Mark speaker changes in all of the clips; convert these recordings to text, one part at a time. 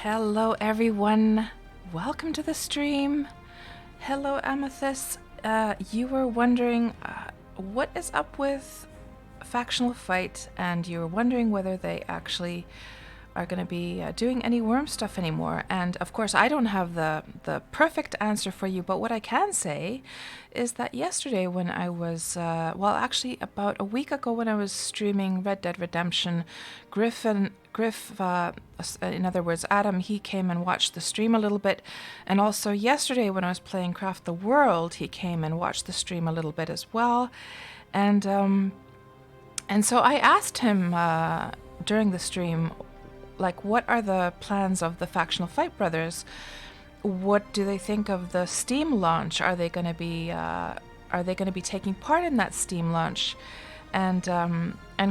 Speaker 1: Hello everyone, welcome to the stream. Hello Amethyst. You were wondering what is up with Factional Fight, and you were wondering whether they actually are going to be doing any Wurm stuff anymore. And of course, I don't have the perfect answer for you, but what I can say is that yesterday when I was, actually about a week ago when I was streaming Red Dead Redemption, Griff, in other words, Adam, he came and watched the stream a little bit. And also yesterday when I was playing Craft the World, he came and watched the stream a little bit as well. And so I asked him during the stream, like, what are the plans of the Factional Fight Brothers? What do they think of the Steam launch? Are they going to be taking part in that Steam launch? And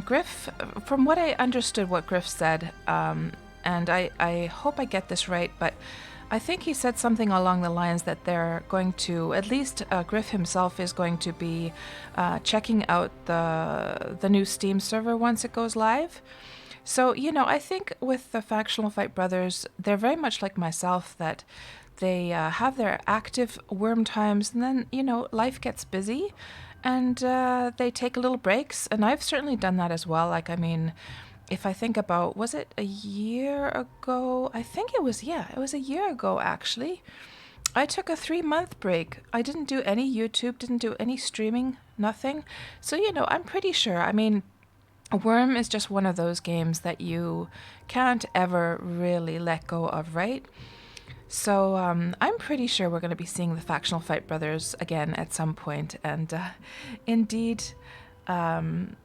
Speaker 1: Griff, from what I understood, what Griff said, and I hope I get this right, but I think he said something along the lines that they're going to, at least Griff himself is going to be checking out the new Steam server once it goes live. So, I think with the Factional Fight Brothers, they're very much like myself, that they have their active Wurm times, and then, life gets busy, and they take little breaks, and I've certainly done that as well. Like, I mean, if I think about, was it a year ago? I think it was a year ago, actually. I took a 3-month break. I didn't do any YouTube, didn't do any streaming, nothing. So, I'm pretty sure, I mean, Wurm is just one of those games that you can't ever really let go of, right? So I'm pretty sure we're going to be seeing the Factional Fight Brothers again at some point. And indeed, and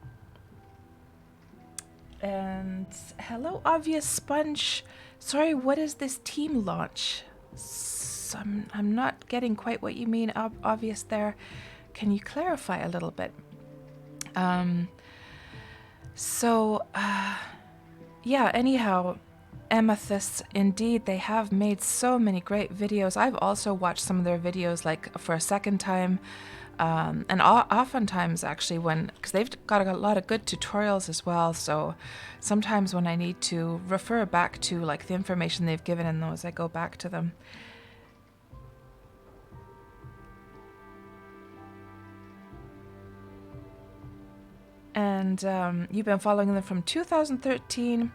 Speaker 1: hello, Obvious Sponge. Sorry, what is this team launch? So I'm not getting quite what you mean, Obvious there. Can you clarify a little bit? Anyhow, Amethyst, indeed, they have made so many great videos. I've also watched some of their videos, like, for a second time, and oftentimes, actually, because they've got a lot of good tutorials as well, so sometimes when I need to refer back to, like, the information they've given in those, I go back to them. And you've been following them from 2013.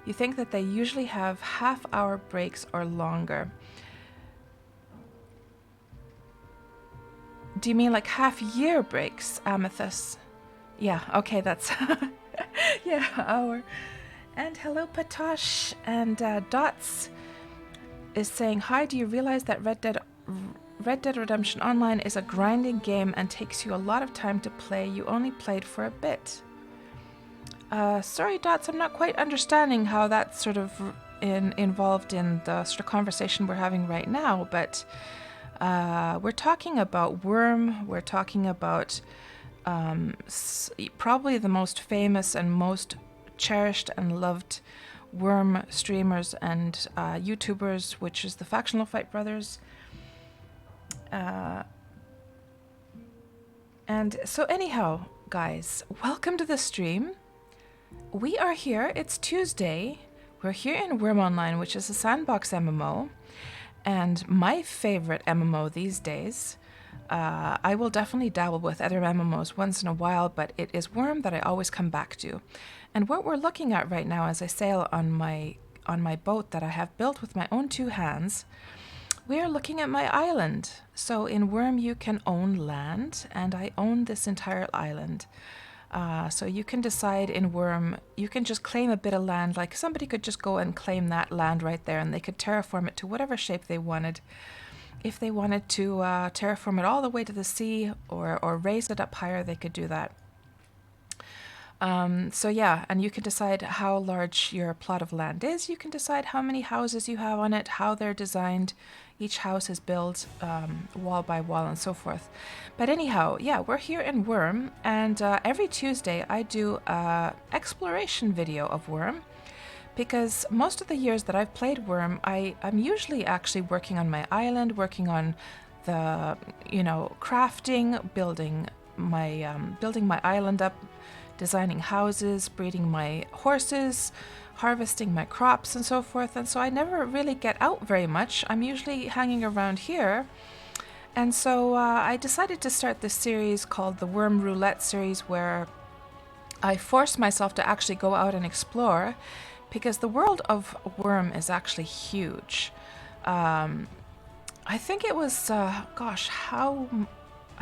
Speaker 1: You think that they usually have half-hour breaks or longer. Do you mean like half-year breaks, Amethyst? Yeah, okay, that's... yeah, hour. And hello, Patosh. And Dots is saying, hi, do you realize that Red Dead Redemption Online is a grinding game and takes you a lot of time to play? You only played for a bit. Sorry, Dots, I'm not quite understanding how that's sort of involved in the sort of conversation we're having right now, but we're talking about Wurm. We're talking about probably the most famous and most cherished and loved Wurm streamers and YouTubers, which is the Factional Fight Brothers. And so anyhow, guys, welcome to the stream. We are here. It's Tuesday. We're here in Wurm Online, which is a Sandbox MMO, and my favorite MMO these days. I will definitely dabble with other MMOs once in a while, but it is Wurm that I always come back to. And what we're looking at right now as I sail on my boat that I have built with my own 2 hands, we are looking at my island. So in Wurm you can own land, and I own this entire island. So you can decide in Wurm, you can just claim a bit of land, like somebody could just go and claim that land right there, and they could terraform it to whatever shape they wanted. If they wanted to terraform it all the way to the sea or raise it up higher, they could do that. So yeah, and you can decide how large your plot of land is. You can decide how many houses you have on it, how they're designed. Each house is built wall by wall and so forth. But anyhow, yeah, we're here in Wurm, and every Tuesday I do an exploration video of Wurm, because most of the years that I've played Wurm, I'm usually actually working on my island, working on the, crafting, building my island up, designing houses, breeding my horses, harvesting my crops and so forth. And so I never really get out very much. I'm usually hanging around here. And so I decided to start this series called the Wurm Roulette series, where I force myself to actually go out and explore, because the world of Wurm is actually huge. I think it was, I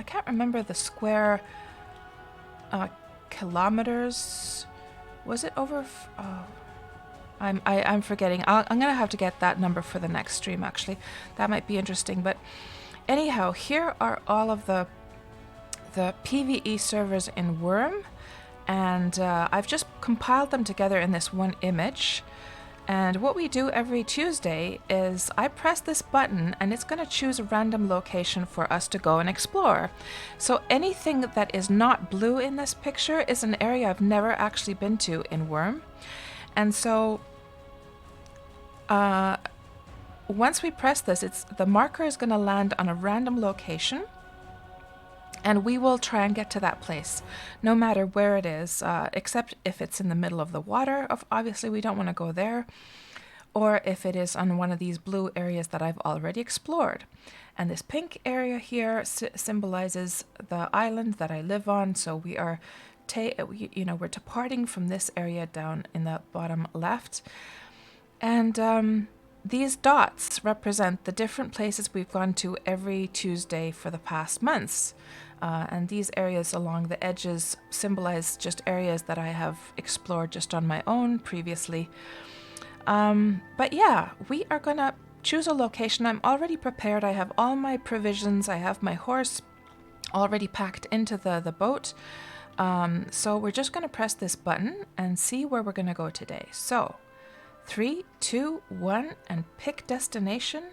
Speaker 1: can't remember the square kilometers. Was it over? I'm forgetting. I'm gonna have to get that number for the next stream. Actually, that might be interesting. But anyhow, here are all of the PvE servers in Wurm, and I've just compiled them together in this one image. And what we do every Tuesday is I press this button and it's going to choose a random location for us to go and explore. So anything that is not blue in this picture is an area I've never actually been to in Wurm. And so once we press this, the marker is going to land on a random location. And we will try and get to that place, no matter where it is, except if it's in the middle of the water. Obviously, we don't want to go there. Or if it is on one of these blue areas that I've already explored. And this pink area here symbolizes the island that I live on. So we are, we're departing from this area down in the bottom left. And these dots represent the different places we've gone to every Tuesday for the past months. And these areas along the edges symbolize just areas that I have explored just on my own previously. But yeah, we are gonna choose a location. I'm already prepared. I have all my provisions. I have my horse already packed into the boat. So we're just gonna press this button and see where we're gonna go today. So 3, 2, 1, and pick destination.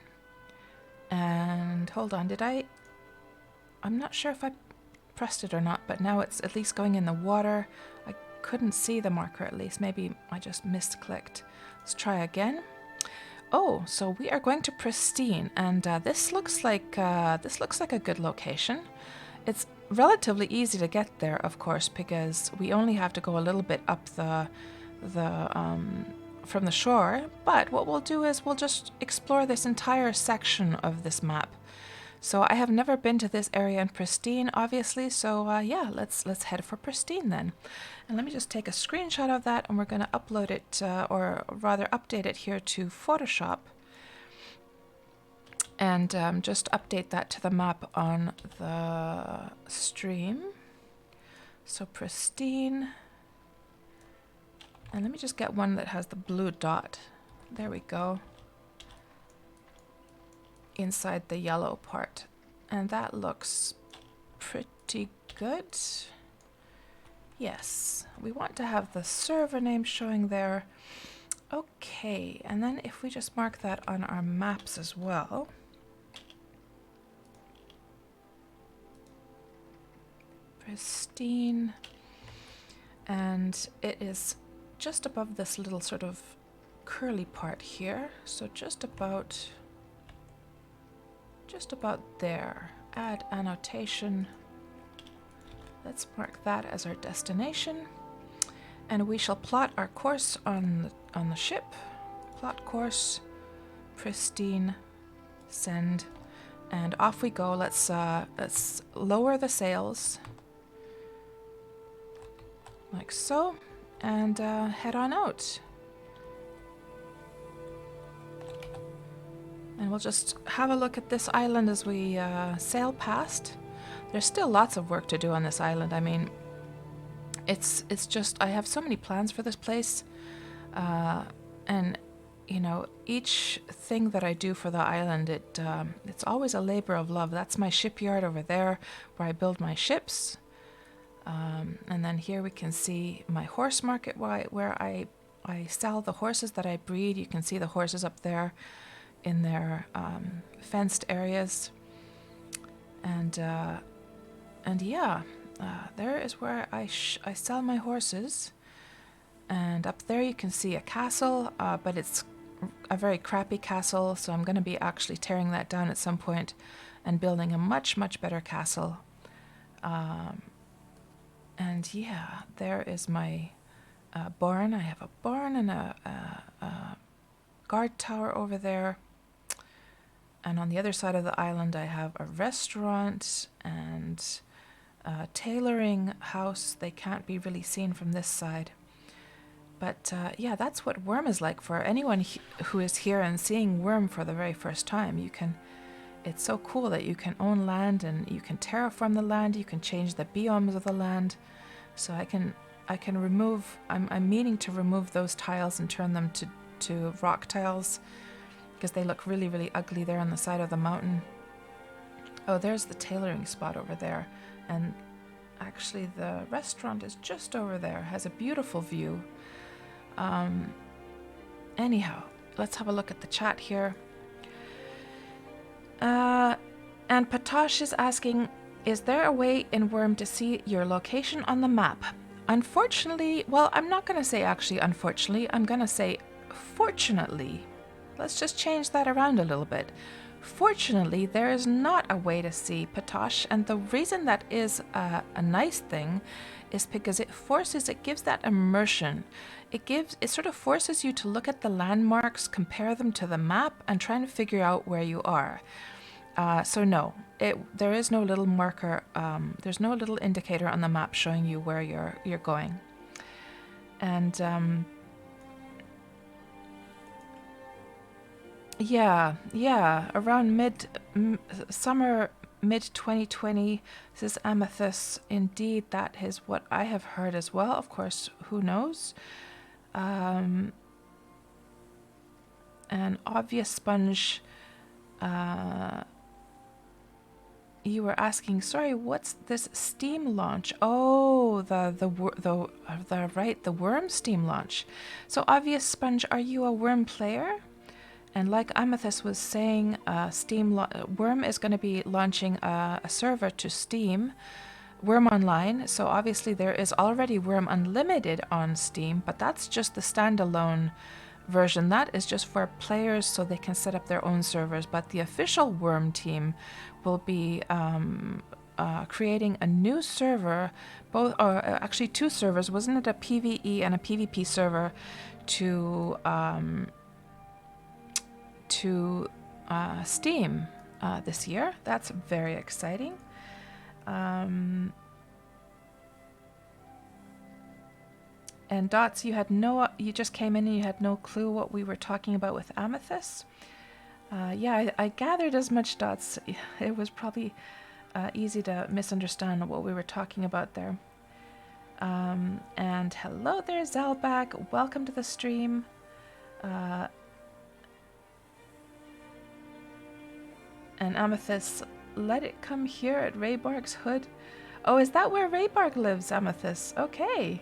Speaker 1: And hold on, I'm not sure if I pressed it or not, but now it's at least going in the water. I couldn't see the marker at least. Maybe I just misclicked. Let's try again. Oh, so we are going to Pristine, and this looks like a good location. It's relatively easy to get there, of course, because we only have to go a little bit up from the shore. But what we'll do is we'll just explore this entire section of this map. So I have never been to this area in Pristine, obviously, so yeah, let's head for Pristine then. And let me just take a screenshot of that, and we're going to upload it, or rather update it here to Photoshop. And just update that to the map on the stream. So Pristine. And let me just get one that has the blue dot. There we go. Inside the yellow part, and that looks pretty good. Yes, we want to have the server name showing there. Okay, and then if we just mark that on our maps as well. Pristine, and it is just above this little sort of curly part here, so just about there. Add annotation. Let's mark that as our destination, and we shall plot our course on the ship. Plot course, Pristine, send, and off we go. Let's lower the sails like so, and head on out. And we'll just have a look at this island as we sail past. There's still lots of work to do on this island. I mean, it's just, I have so many plans for this place. And, you know, each thing that I do for the island, it's always a labor of love. That's my shipyard over there where I build my ships. And then here we can see my horse market where I sell the horses that I breed. You can see the horses up there in their fenced areas, and yeah, there is where I sell my horses. And up there you can see a castle, but it's a very crappy castle, so I'm going to be actually tearing that down at some point and building a much better castle. And yeah, there is my barn. I have a barn and a guard tower over there. And on the other side of the island, I have a restaurant and a tailoring house. They can't be really seen from this side. But yeah, that's what Wurm is like for anyone who is here and seeing Wurm for the very first time. It's so cool that you can own land and you can terraform the land. You can change the biomes of the land. So I can remove. I'm meaning to remove those tiles and turn them to rock tiles because they look really, really ugly there on the side of the mountain. Oh, there's the tailoring spot over there, and actually the restaurant is just over there. Has a beautiful view. Anyhow, let's have a look at the chat here. And Patosh is asking, is there a way in Wurm to see your location on the map? Unfortunately, well, I'm not going to say actually unfortunately, I'm going to say fortunately. Let's just change that around a little bit. Fortunately, there is not a way to see Patosh, and the reason that is a nice thing is because it gives that immersion. It sort of forces you to look at the landmarks, compare them to the map, and try and figure out where you are. So no, there is no little marker. There's no little indicator on the map showing you where you're going. And yeah, around summer mid 2020, says Amethyst. Indeed, that is what I have heard as well. Of course, who knows? And Obvious Sponge, you were asking, sorry, what's this Steam launch? Oh, the Wurm Steam launch. So Obvious Sponge, are you a Wurm player? And like Amethyst was saying, Wurm is going to be launching a server to Steam, Wurm Online. So obviously there is already Wurm Unlimited on Steam, but that's just the standalone version. That is just for players so they can set up their own servers. But the official Wurm team will be creating a new server, actually two servers. Wasn't it a PvE and a PvP server to Steam this year? That's very exciting. And Dots, you just came in and you had no clue what we were talking about with Amethyst. Yeah, I gathered as much, Dots. It was probably easy to misunderstand what we were talking about there. And hello there, Zalbak. Welcome to the stream. And Amethyst, let it come here at Raybarg's hood. Oh, is that where Raybarg lives, Amethyst? Okay.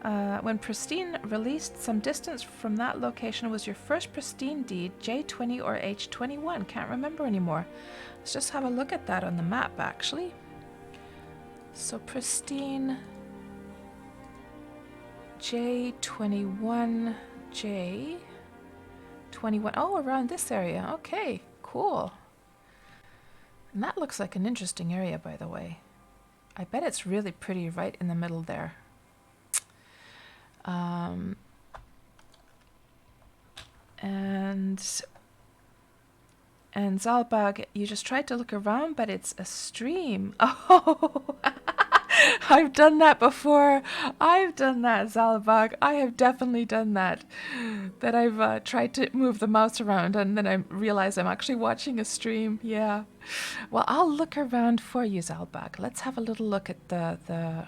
Speaker 1: When Pristine released some distance from that location was your first Pristine deed, J20 or H21. Can't remember anymore. Let's just have a look at that on the map, actually. So Pristine, J21, J21. Oh, around this area. Okay, cool. And that looks like an interesting area, by the way. I bet it's really pretty right in the middle there. And Zalbag, you just tried to look around, but it's a stream. Oh, I've done that before. I've done that, Zalbag. I have definitely done that. That I've tried to move the mouse around and then I realize I'm actually watching a stream. Yeah. Well, I'll look around for you, Zalbag. Let's have a little look at the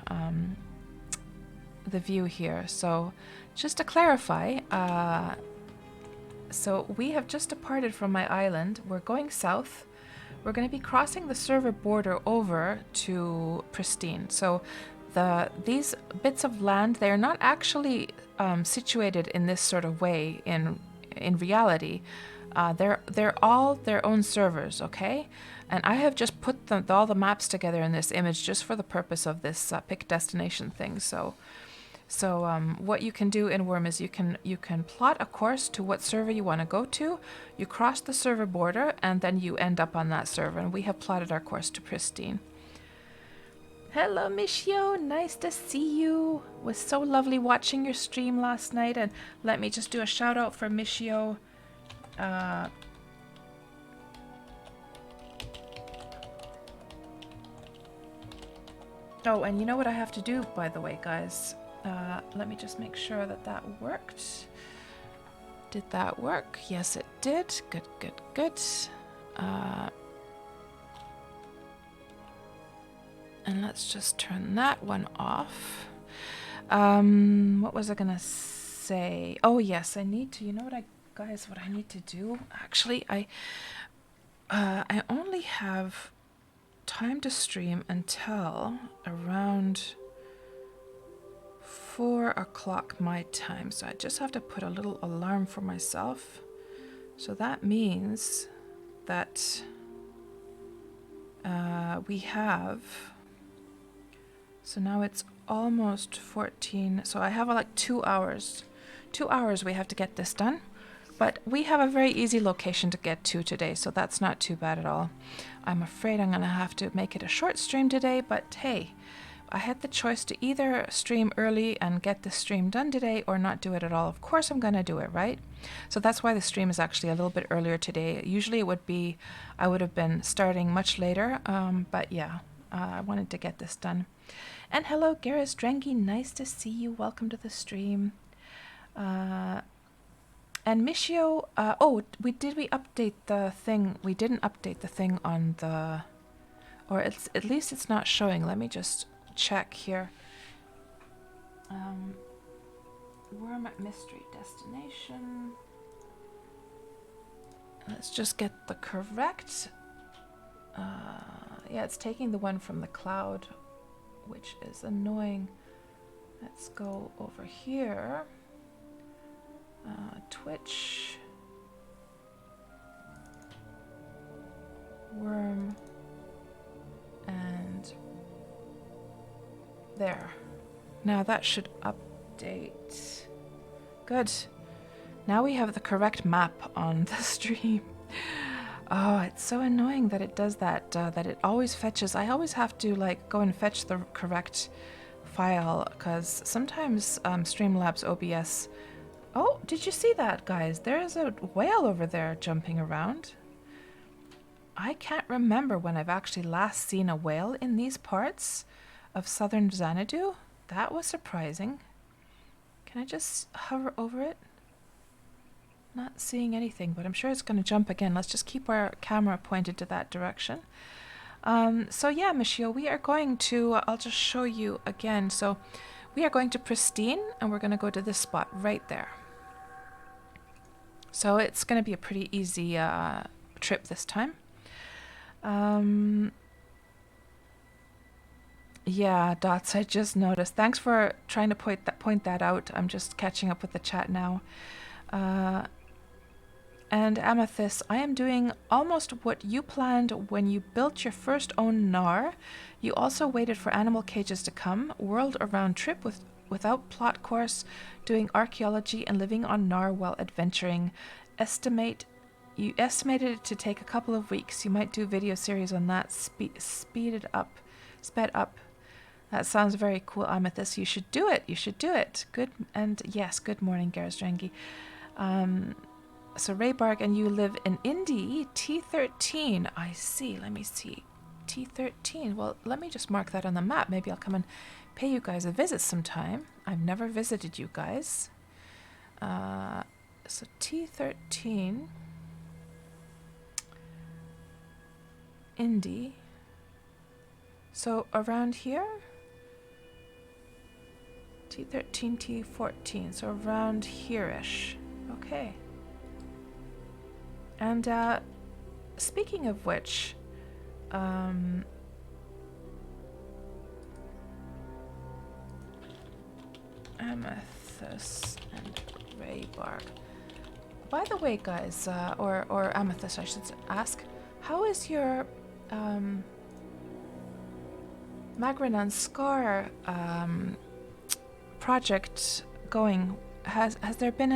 Speaker 1: view here. So just to clarify, so we have just departed from my island. We're going south. We're going to be crossing the server border over to Pristine. So these bits of land, they're not actually situated in this sort of way in reality. They're all their own servers, okay? And I have just put all the maps together in this image just for the purpose of this pick destination thing. So what you can do in Wurm is you can plot a course to what server you want to go to. You cross the server border and then you end up on that server. And we have plotted our course to Pristine. Hello, Michio. Nice to see you. It was so lovely watching your stream last night. And let me just do a shout out for Michio. Oh, and you know what I have to do, by the way, guys? Let me just make sure that that worked. Did that work? Yes, it did. Good, good, good. And let's just turn that one off. What was I gonna say? Oh yes, I need to. You know what, guys? What I need to do? Actually, I only have time to stream until around 4 o'clock my time. So I just have to put a little alarm for myself. So that means that we have. So now it's almost 14. So I have like 2 hours. 2 hours we have to get this done. But we have a very easy location to get to today, so that's not too bad at all. I'm afraid I'm going to have to make it a short stream today, but hey, I had the choice to either stream early and get the stream done today or not do it at all. Of course I'm going to do it, right? So that's why the stream is actually a little bit earlier today. Usually it would be, I would have been starting much later, but yeah, I wanted to get this done. And hello, Garrus Drengi, nice to see you. Welcome to the stream. And Michio, did we update the thing? We didn't update the thing on the, or it's at least it's not showing. Let me just check here. Wurm Mystery Destination. Let's just get the correct. Yeah, it's taking the one from the cloud, which is annoying. Let's go over here. Twitch. Wurm. And there. Now that should update. Good. Now we have the correct map on the stream. Oh, it's so annoying that it does that, that it always fetches. I always have to like go and fetch the correct file because sometimes Streamlabs OBS. Oh, did you see that, guys? There is a whale over there jumping around. I can't remember when I've actually last seen a whale in these parts of southern Xanadu. That was surprising. Can I just hover over it? Not seeing anything, but I'm sure it's going to jump again. Let's just keep our camera pointed to that direction. So yeah, Michio, we are going to, I'll just show you again. So we are going to Pristine, and we're going to go to this spot right there. So it's going to be a pretty easy trip this time. Yeah, Dots, I just noticed. Thanks for trying to point that out. I'm just catching up with the chat now. And Amethyst, I am doing almost what you planned when you built your first own Gnar. You also waited for animal cages to come, world around trip without plot course, doing archaeology and living on Gnar while adventuring. You estimated it to take a couple of weeks. You might do a video series on that. Sped up. That sounds very cool, Amethyst. You should do it. You should do it. Good. And yes, good morning, Garrus Drengi. So Raybarg, and you live in Indy, T13. I see. Let me see. T13. Well, let me just mark that on the map. Maybe I'll come and pay you guys a visit sometime. I've never visited you guys. So T13. Indy. So around here? T13, T14. So around here-ish. Okay. And speaking of which, Amethyst and Raybarg. By the way, guys, or Amethyst, I should ask, how is your Magran Scar project going? Has there been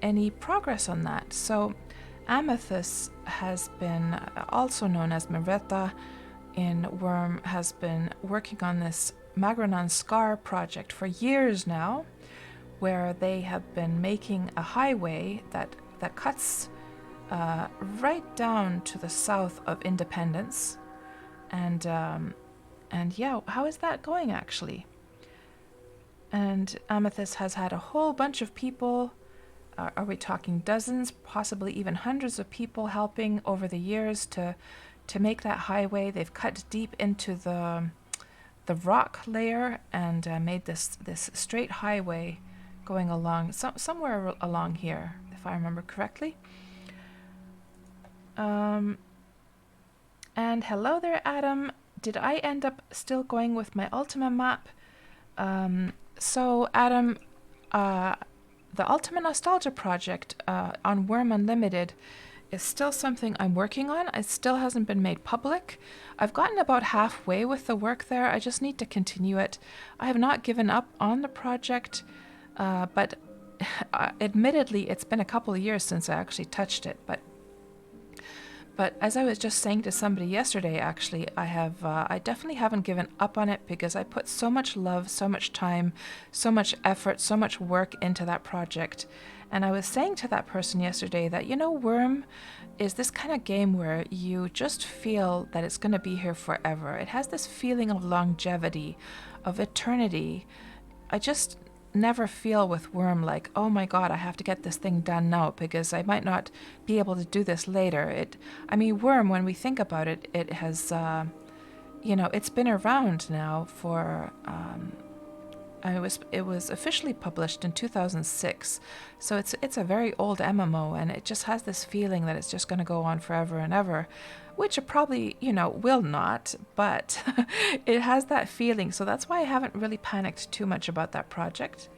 Speaker 1: any progress on that? So Amethyst has been, also known as Maretta, in Wurm has been working on this Magranon Scar project for years now, where they have been making a highway that cuts right down to the south of Independence. And yeah, how is that going actually? And Amethyst has had a whole bunch of people, are we talking dozens, possibly even hundreds of people helping over the years to make that highway. They've cut deep into the rock layer and made this straight highway going along somewhere along here, if I remember correctly. And hello there, Adam. Did I end up still going with my Ultima map? So, Adam, the Ultima Nostalgia project on Wurm Unlimited is still something I'm working on. It still hasn't been made public. I've gotten about halfway with the work there. I just need to continue it. I have not given up on the project, but admittedly, it's been a couple of years since I actually touched it. But as I was just saying to somebody yesterday, actually, I definitely haven't given up on it because I put so much love, so much time, so much effort, so much work into that project. And I was saying to that person yesterday that, you know, Wurm is this kind of game where you just feel that it's going to be here forever. It has this feeling of longevity, of eternity. I just never feel with Wurm like, oh my god, I have to get this thing done now because I might not be able to do this later. Wurm, when we think about it, it has, it's been around now for, it was officially published in 2006, so it's a very old MMO, and it just has this feeling that it's just going to go on forever and ever, which it probably, will not, but it has that feeling, so that's why I haven't really panicked too much about that project.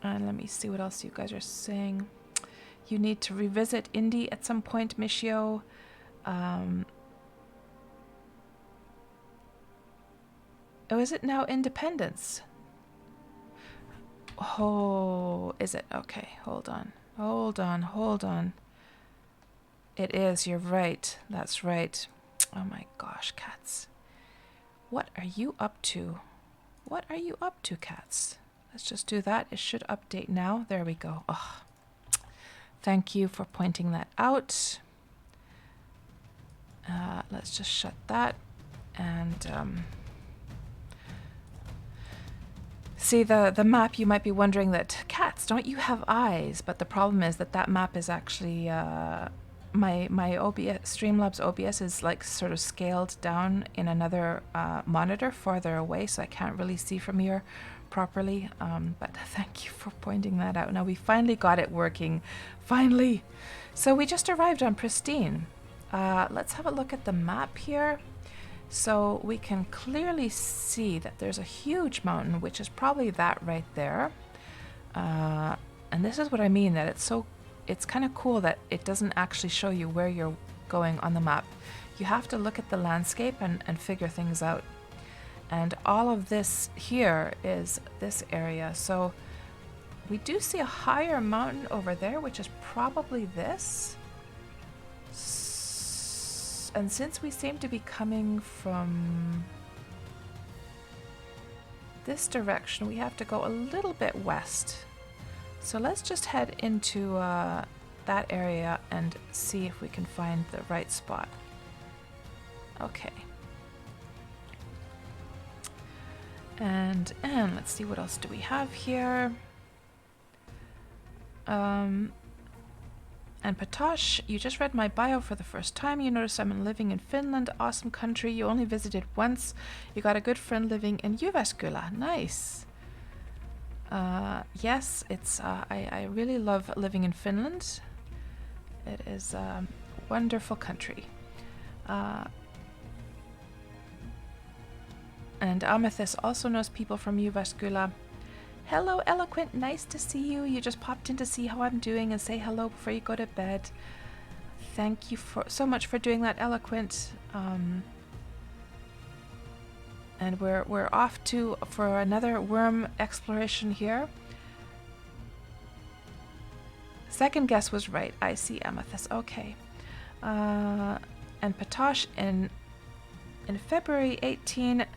Speaker 1: And let me see what else you guys are saying. You need to revisit Indy at some point, Michio. Oh, is it now Independence? Oh, is it? Okay, hold on. It is, you're right. That's right. Oh my gosh, Cats. What are you up to? What are you up to, Cats? Let's just do that. It should update now. There we go. Oh, thank you for pointing that out. Let's just shut that. And see, the map, you might be wondering that, Cats, don't you have eyes? But the problem is that map is actually, my OBS, Streamlabs OBS is like sort of scaled down in another monitor farther away, so I can't really see from here properly. But thank you for pointing that out. Now we finally got it working. Finally! So we just arrived on Pristine. Let's have a look at the map here. So we can clearly see that there's a huge mountain, which is probably that right there. And this is what I mean, that it's kind of cool that it doesn't actually show you where you're going on the map. You have to look at the landscape and figure things out. And all of this here is this area. So we do see a higher mountain over there, which is probably this. And since we seem to be coming from this direction, we have to go a little bit west. So let's just head into that area and see if we can find the right spot. Okay. And let's see, what else do we have here? And Patosh, you just read my bio for the first time. You notice I'm living in Finland. Awesome country. You only visited once. You got a good friend living in Jyväskylä. Nice. Yes, it's. I really love living in Finland. It is a wonderful country. And Amethyst also knows people from Jyväskylä. Hello, Eloquent. Nice to see you. You just popped in to see how I'm doing and say hello before you go to bed. Thank you so much for doing that, Eloquent. And we're off for another Wurm exploration here. second guess was right. I see Amethyst. Okay. And Patosh in February 18,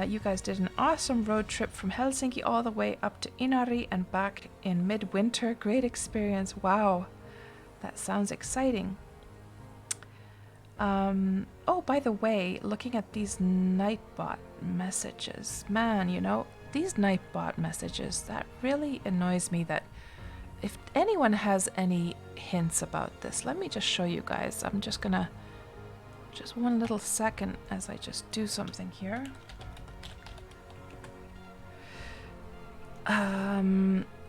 Speaker 1: you guys did an awesome road trip from Helsinki all the way up to Inari and back in midwinter. Great experience. Wow. That sounds exciting. Oh, by the way, looking at these Nightbot messages, man, you know, these Nightbot messages, that really annoys me. That if anyone has any hints about this, let me just show you guys. I'm just gonna, just one little second as I just do something here.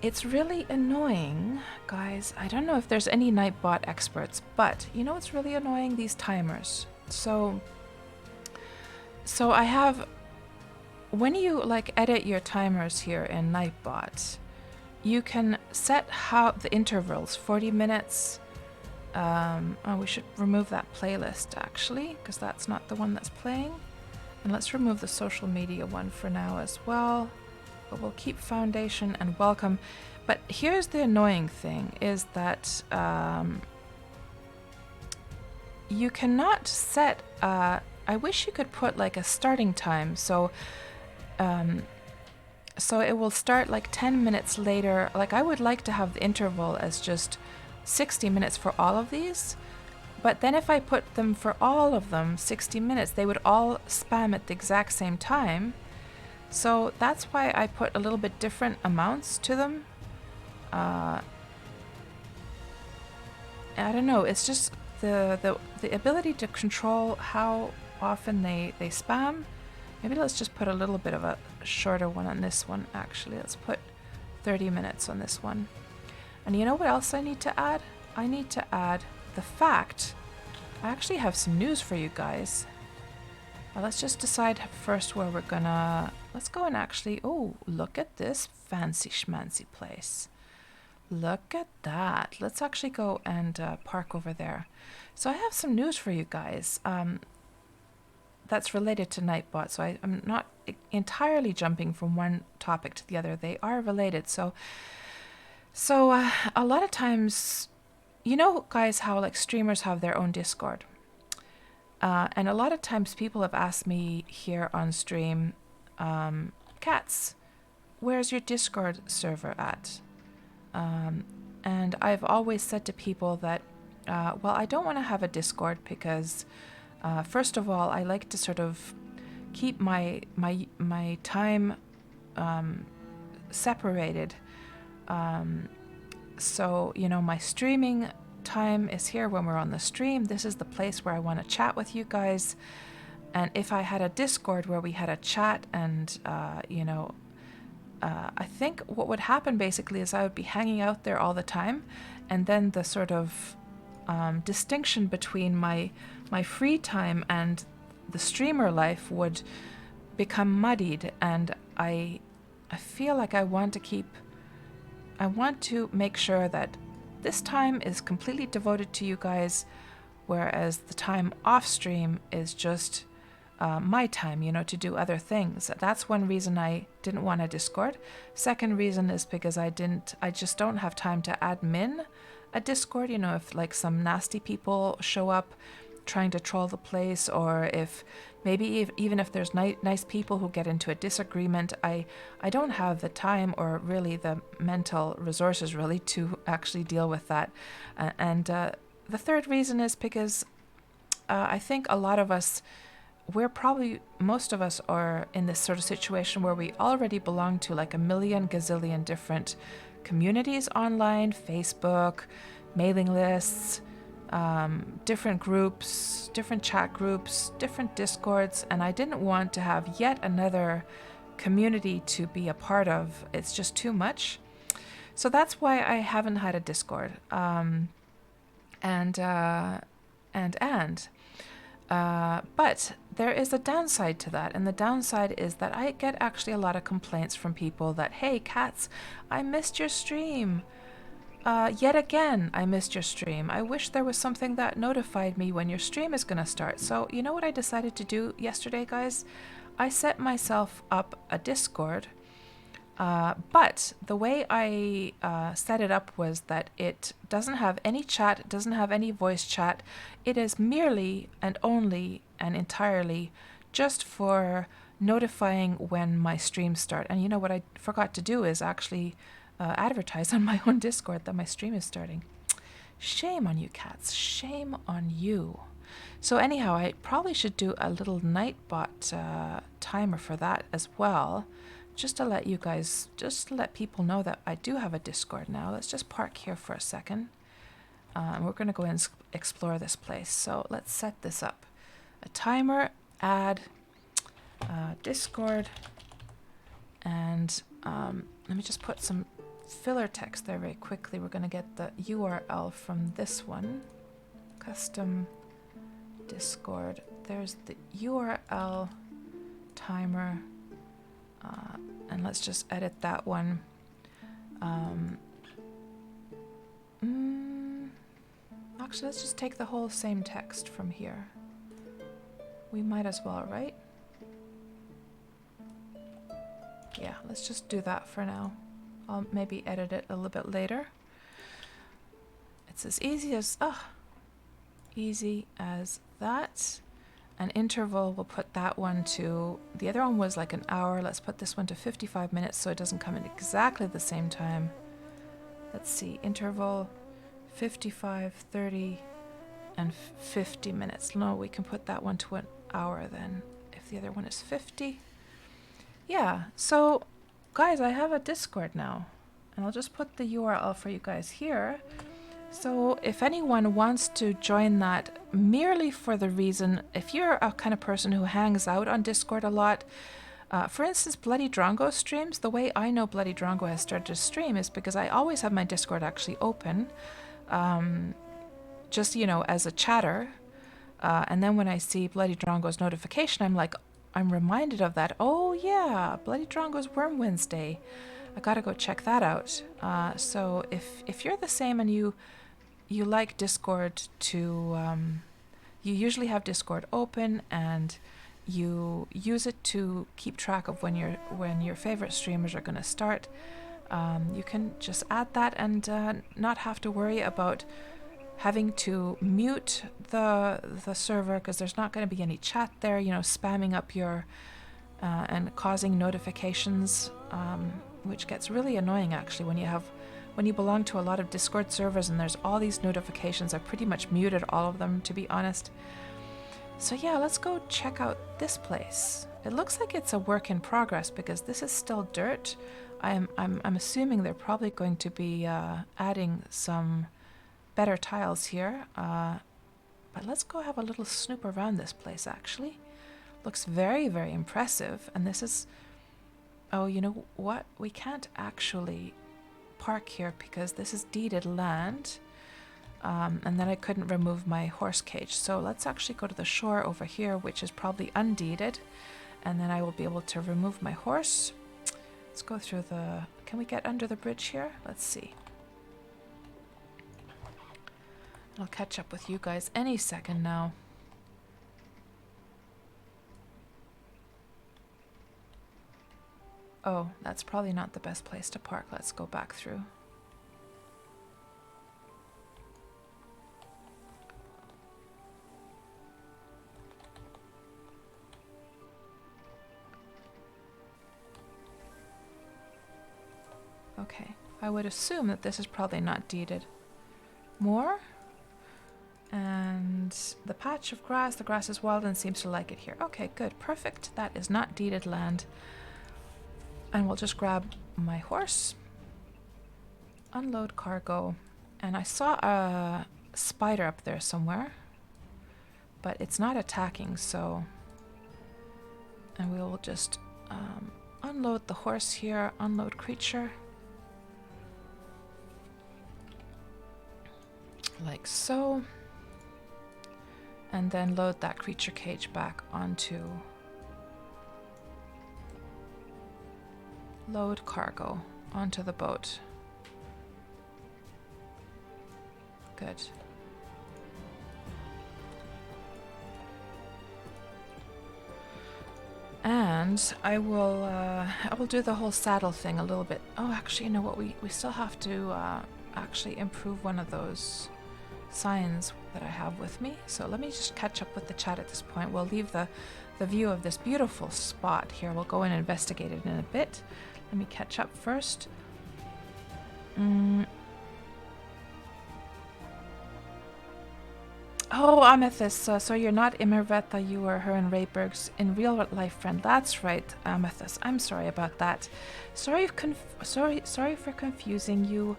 Speaker 1: It's really annoying, guys. I don't know if there's any Nightbot experts, but you know what's really annoying? These timers. So I have, when you like edit your timers here in Nightbot, you can set how the intervals, 40 minutes. Oh, we should remove that playlist actually, because that's not the one that's playing. And let's remove the social media one for now as well. But we'll keep foundation and welcome. But here's the annoying thing is that you cannot set, I wish you could put like a starting time. So it will start like 10 minutes later. Like I would like to have the interval as just 60 minutes for all of these. But then if I put them for all of them, 60 minutes, they would all spam at the exact same time. So that's why I put a little bit different amounts to them. I don't know, it's just the ability to control how often they spam. Maybe let's just put a little bit of a shorter one on this one actually. Let's put 30 minutes on this one. And you know what else I need to add? I need to add the fact, I actually have some news for you guys. Let's just decide first where we're gonna, let's go and actually, oh, look at this fancy schmancy place. Look at that. Let's actually go and park over there. So I have some news for you guys that's related to Nightbot. So I'm not entirely jumping from one topic to the other. They are related. So a lot of times, you know, guys, how like streamers have their own Discord. And a lot of times people have asked me here on stream, Kats, where's your Discord server at? And I've always said to people that, well, I don't want to have a Discord because, first of all, I like to sort of keep my time separated. So, you know, my streaming time is here when we're on the stream. This is the place where I want to chat with you guys. And if I had a Discord where we had a chat and, you know, I think what would happen basically is I would be hanging out there all the time. And then the sort of distinction between my free time and the streamer life would become muddied. And I feel like I want to make sure that this time is completely devoted to you guys, whereas the time off stream is just my time, you know, to do other things. That's one reason I didn't want a Discord. Second reason is because I just don't have time to admin a Discord, you know, if like some nasty people show up trying to troll the place, or if maybe even if there's nice people who get into a disagreement, I don't have the time or really the mental resources really to actually deal with that. And the third reason is because I think a lot of us, most of us are in this sort of situation where we already belong to like a million gazillion different communities online, Facebook, mailing lists, different groups, different chat groups, different Discords, and I didn't want to have yet another community to be a part of. It's just too much. So that's why I haven't had a Discord. But there is a downside to that, and the downside is that I get actually a lot of complaints from people that, hey, Kats, I missed your stream. Yet again, I missed your stream. I wish there was something that notified me when your stream is going to start. So you know what I decided to do yesterday, guys? I set myself up a Discord But the way I set it up was that it doesn't have any chat, it doesn't have any voice chat. It is merely and only and entirely just for notifying when my streams start. And you know what I forgot to do is actually advertise on my own Discord that my stream is starting. Shame on you, cats. Shame on you. So anyhow, I probably should do a little Nightbot timer for that as well. Just to let you guys, just to let people know that I do have a Discord now. Let's just park here for a second. We're going to go and explore this place. So let's set this up. A timer, add Discord, and let me just put some filler text there very quickly. We're going to get the URL from this one. Custom Discord. There's the URL timer. And let's just edit that one. Actually, let's just take the whole same text from here. We might as well, right? Yeah, let's just do that for now. I'll maybe edit it a little bit later. It's as easy as that. An interval, we'll put that one to, the other one was like an hour. Let's put this one to 55 minutes so it doesn't come in exactly the same time. Let's see, interval 55, 30, and 50 minutes. No, we can put that one to an hour then, if the other one is 50. Yeah, so guys, I have a Discord now, and I'll just put the URL for you guys here. So if anyone wants to join that merely for the reason, if you're a kind of person who hangs out on Discord a lot, for instance, Bloody Drongo streams, the way I know Bloody Drongo has started to stream is because I always have my Discord actually open, just, you know, as a chatter. And then when I see Bloody Drongo's notification, I'm like, I'm reminded of that. Oh yeah, Bloody Drongo's Wurm Wednesday. I gotta go check that out. So if you're the same and you like Discord to, you usually have Discord open and you use it to keep track of when your favorite streamers are going to start. You can just add that and not have to worry about having to mute the server, because there's not going to be any chat there, you know, spamming up your and causing notifications, which gets really annoying actually when you belong to a lot of Discord servers and there's all these notifications. I've pretty much muted all of them, to be honest. So yeah, let's go check out this place. It looks like it's a work in progress because this is still dirt. I'm assuming they're probably going to be adding some better tiles here. But let's go have a little snoop around this place actually. Looks very, very impressive. And this is, oh, you know what? We can't actually park here because this is deeded land. And then I couldn't remove my horse cage. So let's actually go to the shore over here, which is probably undeeded. And then I will be able to remove my horse. Let's go through the... Can we get under the bridge here? Let's see. I'll catch up with you guys any second now. Oh, that's probably not the best place to park. Let's go back through. Okay, I would assume that this is probably not deeded. More? And the patch of grass, the grass is wild and seems to like it here. Okay, good, perfect. That is not deeded land. And we'll just grab my horse, unload cargo, and I saw a spider up there somewhere, but it's not attacking, so... And we will just unload the horse here, unload creature. Like so. And then load that creature cage back onto... Load cargo onto the boat. Good. And I will do the whole saddle thing a little bit. Oh, actually, you know what? We still have to actually improve one of those signs that I have with me. So let me just catch up with the chat at this point. We'll leave the view of this beautiful spot here. We'll go and investigate it in a bit. Let me catch up first. Oh, Amethyst, so you're not Imerveta, you were her and Rayberg's in real life friend. That's right, Amethyst. I'm sorry about that. Sorry for confusing you.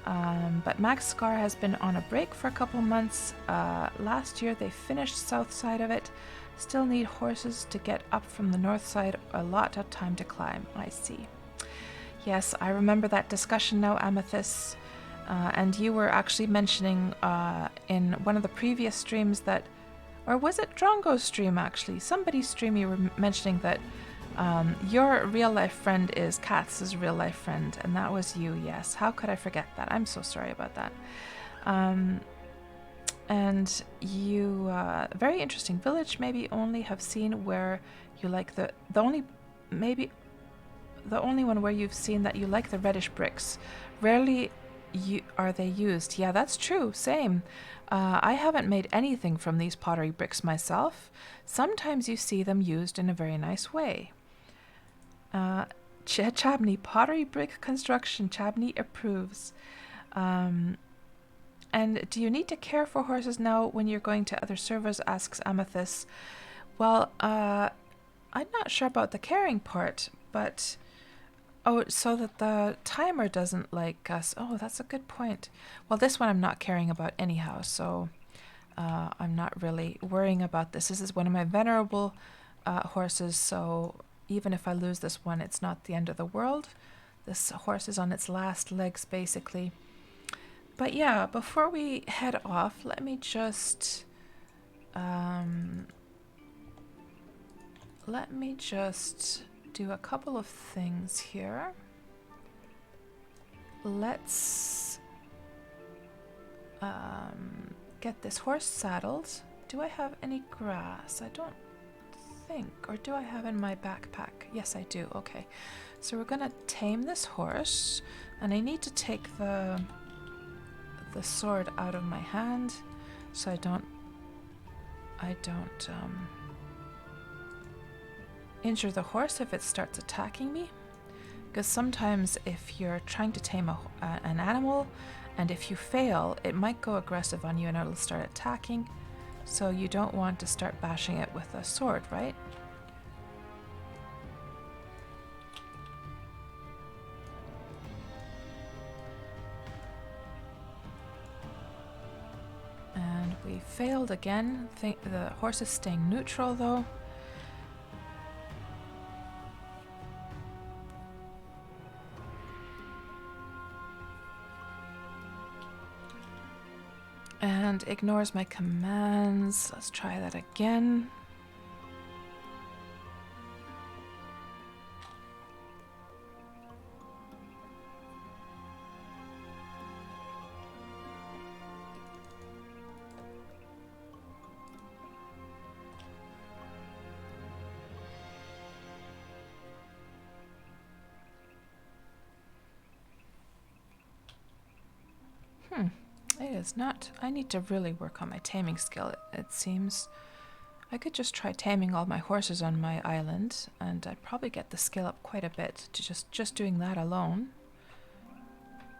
Speaker 1: But Max Scar has been on a break for a couple months. Last year they finished south side of it. Still need horses to get up from the north side. A lot of time to climb. I see. Yes, I remember that discussion now, Amethyst. And you were actually mentioning in one of the previous streams that, or was it Drongo's stream actually? Somebody's stream you were mentioning that your real life friend is Katz's real life friend, and that was you, yes. How could I forget that? I'm so sorry about that. And you, very interesting village, maybe only have seen where you like the only one where you've seen that you like the reddish bricks. Rarely are they used. Yeah, that's true. Same. I haven't made anything from these pottery bricks myself. Sometimes you see them used in a very nice way. Chabney, pottery brick construction. Chabney approves. And do you need to care for horses now when you're going to other servers? Asks Amethyst. Well, I'm not sure about the caring part, but... Oh, so that the timer doesn't like us. Oh, that's a good point. Well, this one I'm not caring about anyhow, so I'm not really worrying about this. This is one of my venerable horses, so even if I lose this one, it's not the end of the world. This horse is on its last legs, basically. But yeah, before we head off, let me just... do a couple of things here. Let's get this horse saddled. Do I have any grass? I don't think. Or do I have in my backpack? Yes, I do. Okay. So we're gonna tame this horse, and I need to take the sword out of my hand so I don't injure the horse if it starts attacking me, because sometimes if you're trying to tame an animal and if you fail, it might go aggressive on you and it'll start attacking, so you don't want to start bashing it with a sword, right? And we failed again. The horse is staying neutral though. And ignores my commands. Let's try that again. It is not. I need to really work on my taming skill, it seems. I could just try taming all my horses on my island, and I'd probably get the skill up quite a bit to just doing that alone.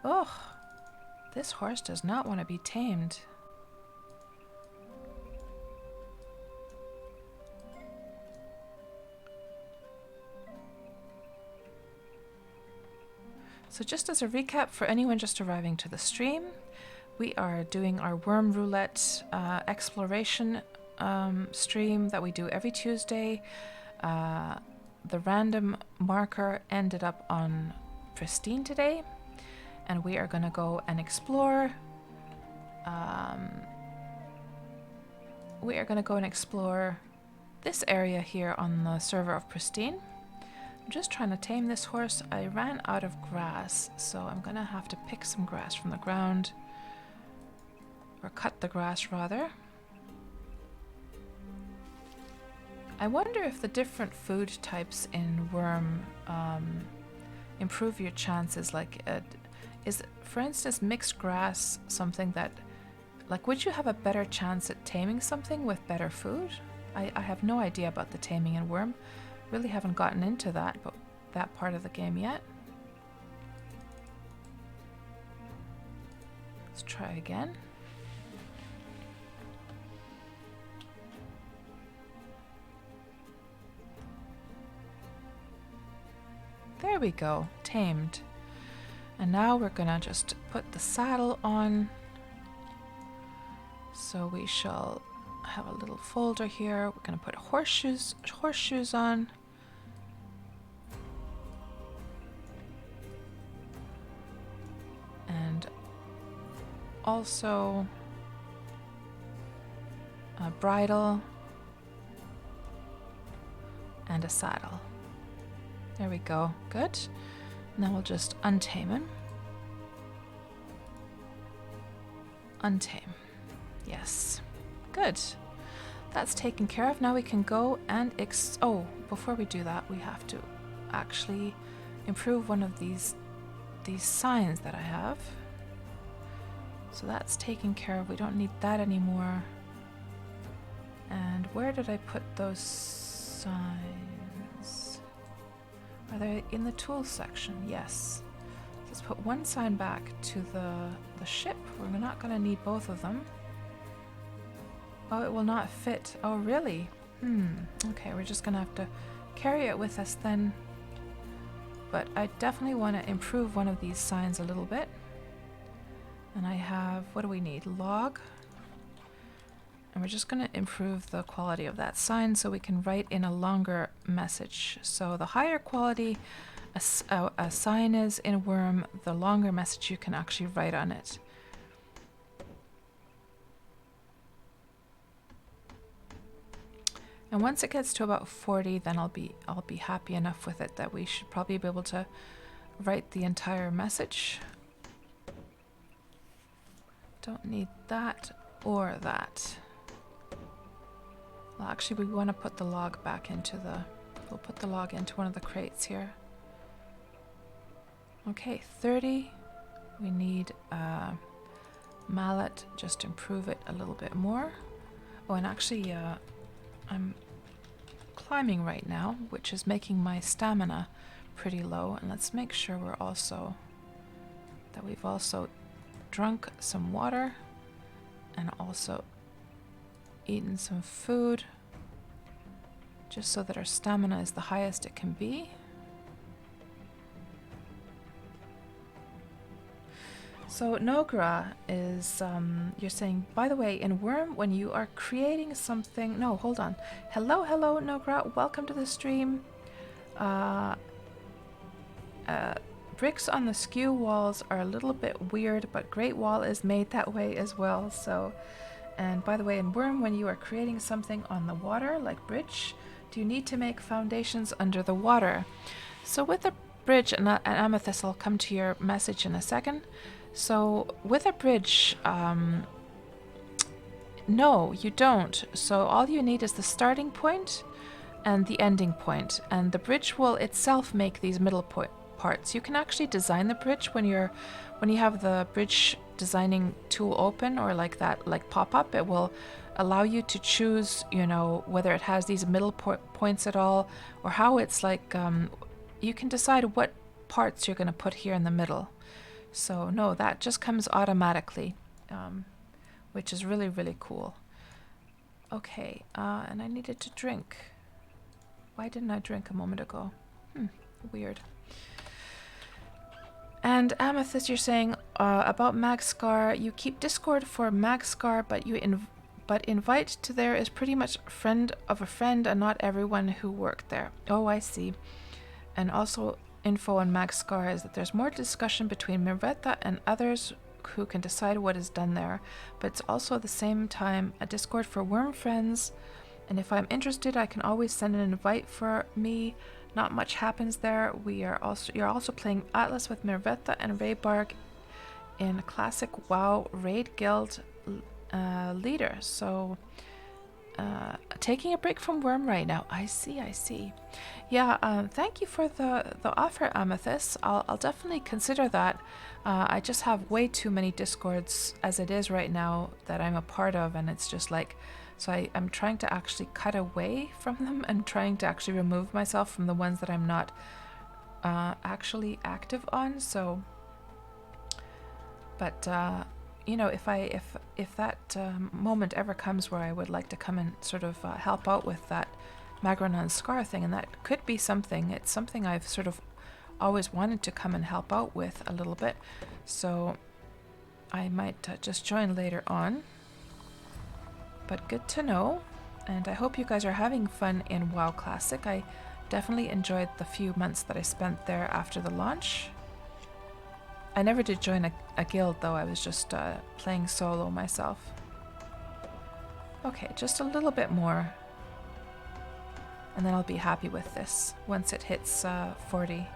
Speaker 1: Ugh, this horse does not want to be tamed. So just as a recap for anyone just arriving to the stream, we are doing our Wurm Roulette exploration stream that we do every Tuesday. The random marker ended up on Pristine today, and we are going to go and explore. We are going to go and explore this area here on the server of Pristine. I'm just trying to tame this horse. I ran out of grass, so I'm going to have to pick some grass from the ground. Or cut the grass, rather. I wonder if the different food types in Wurm improve your chances. Like, is, for instance, mixed grass something that, like, would you have a better chance at taming something with better food? I have no idea about the taming in Wurm. Really haven't gotten into that part of the game yet. Let's try again. There we go, tamed. And now we're gonna just put the saddle on. So we shall have a little folder here. We're gonna put horseshoes on. And also a bridle and a saddle. There we go, good. Now we'll just untame him. Untame, yes, good. That's taken care of. Now we can go and oh, before we do that, we have to actually improve one of these signs that I have. So that's taken care of. We don't need that anymore. And where did I put those signs? Are they in the tools section? Yes. Let's put one sign back to the ship. We're not going to need both of them. Oh, it will not fit. Oh, really? Okay, we're just going to have to carry it with us then. But I definitely want to improve one of these signs a little bit. And I have, what do we need? Log. And we're just going to improve the quality of that sign so we can write in a longer message. So the higher quality a sign is in Wurm, the longer message you can actually write on it. And once it gets to about 40, then I'll be happy enough with it that we should probably be able to write the entire message. Don't need that or that. Well, actually, we want to put the log back into we'll put the log into one of the crates here. Okay, 30. We need a mallet, just improve it a little bit more. Oh, and actually, I'm climbing right now, which is making my stamina pretty low. And let's make sure we've also drunk some water and also eaten some food, just so that our stamina is the highest it can be. So Nogra is, you're saying, by the way, in Wurm, when you are creating something, no, hold on. Hello, Nogra, welcome to the stream. Bricks on the skew walls are a little bit weird, but Great Wall is made that way as well. So, and by the way, in Wurm, when you are creating something on the water, like bridge, do you need to make foundations under the water? So with a bridge, and Amethyst, I'll come to your message in a second. So with a bridge, no, you don't. So all you need is the starting point and the ending point, and the bridge will itself make these middle parts. You can actually design the bridge when you have the bridge designing tool open, or like pop up. It will allow you to choose, you know, whether it has these middle points at all, or how it's like. You can decide what parts you're going to put here in the middle. So no, that just comes automatically, which is really, really cool. Okay, and I needed to drink. Why didn't I drink a moment ago? Weird. And Amethyst, you're saying about Magscar, you keep Discord for Magscar, but but invite to there is pretty much friend of a friend and not everyone who worked there. Oh, I see. And also info on Magscar is that there's more discussion between Mirvetta and others who can decide what is done there, but it's also at the same time a Discord for Wurm friends, and if I'm interested I can always send an invite for me. Not much happens there. You're also playing Atlas with Mirvetta and Raybarg in a classic WoW raid guild leader, so taking a break from Wurm right now. I see, I see. Yeah, thank you for the offer, Amethyst. I'll definitely consider that. I just have way too many Discords as it is right now that I'm a part of, and it's just like, so I'm trying to actually cut away from them and trying to actually remove myself from the ones that I'm not actually active on. So, but you know, if that moment ever comes where I would like to come and sort of help out with that Magrenon Scar thing, and that could be something. It's something I've sort of always wanted to come and help out with a little bit. So I might just join later on. But good to know, and I hope you guys are having fun in WoW Classic. I definitely enjoyed the few months that I spent there after the launch. I never did join a guild though, I was just playing solo myself. Okay, just a little bit more, and then I'll be happy with this. Once it hits 40,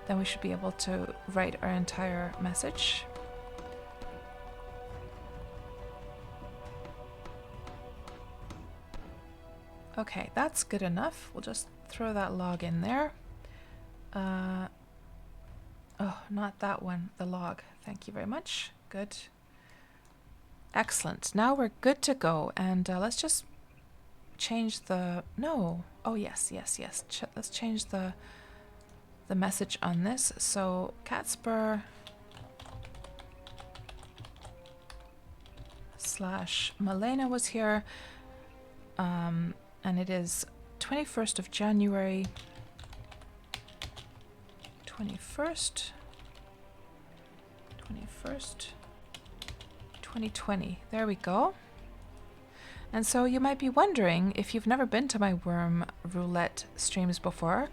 Speaker 1: then we should be able to write our entire message. Okay, that's good enough. We'll just throw that log in there. Oh, not that one, the log. Thank you very much. Good. Excellent. Now we're good to go. And let's just change the... No. Oh, yes, yes, yes. Let's change the message on this. So, KatsPurr / Malena was here. And it is 21st of January. 21st, 2020. There we go. And so you might be wondering, if you've never been to my Wurm Roulette streams before,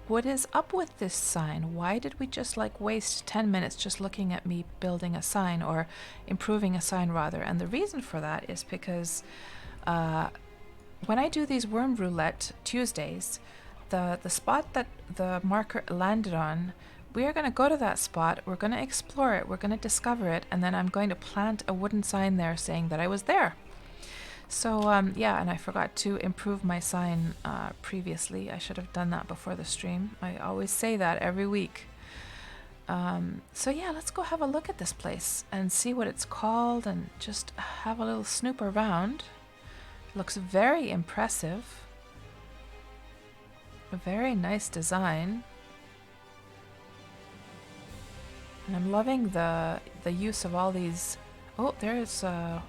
Speaker 1: what is up with this sign? Why did we just like waste 10 minutes just looking at me building a sign, or improving a sign rather? And the reason for that is because when I do these Wurm Roulette Tuesdays, the spot that the marker landed on, we are going to go to that spot, we're going to explore it, we're going to discover it, and then I'm going to plant a wooden sign there saying that I was there. So yeah, and I forgot to improve my sign previously. I should have done that before the stream. I always say that every week. So yeah, let's go have a look at this place and see what it's called and just have a little snoop around. Looks very impressive. A very nice design. And I'm loving the use of all these... Oh, there's a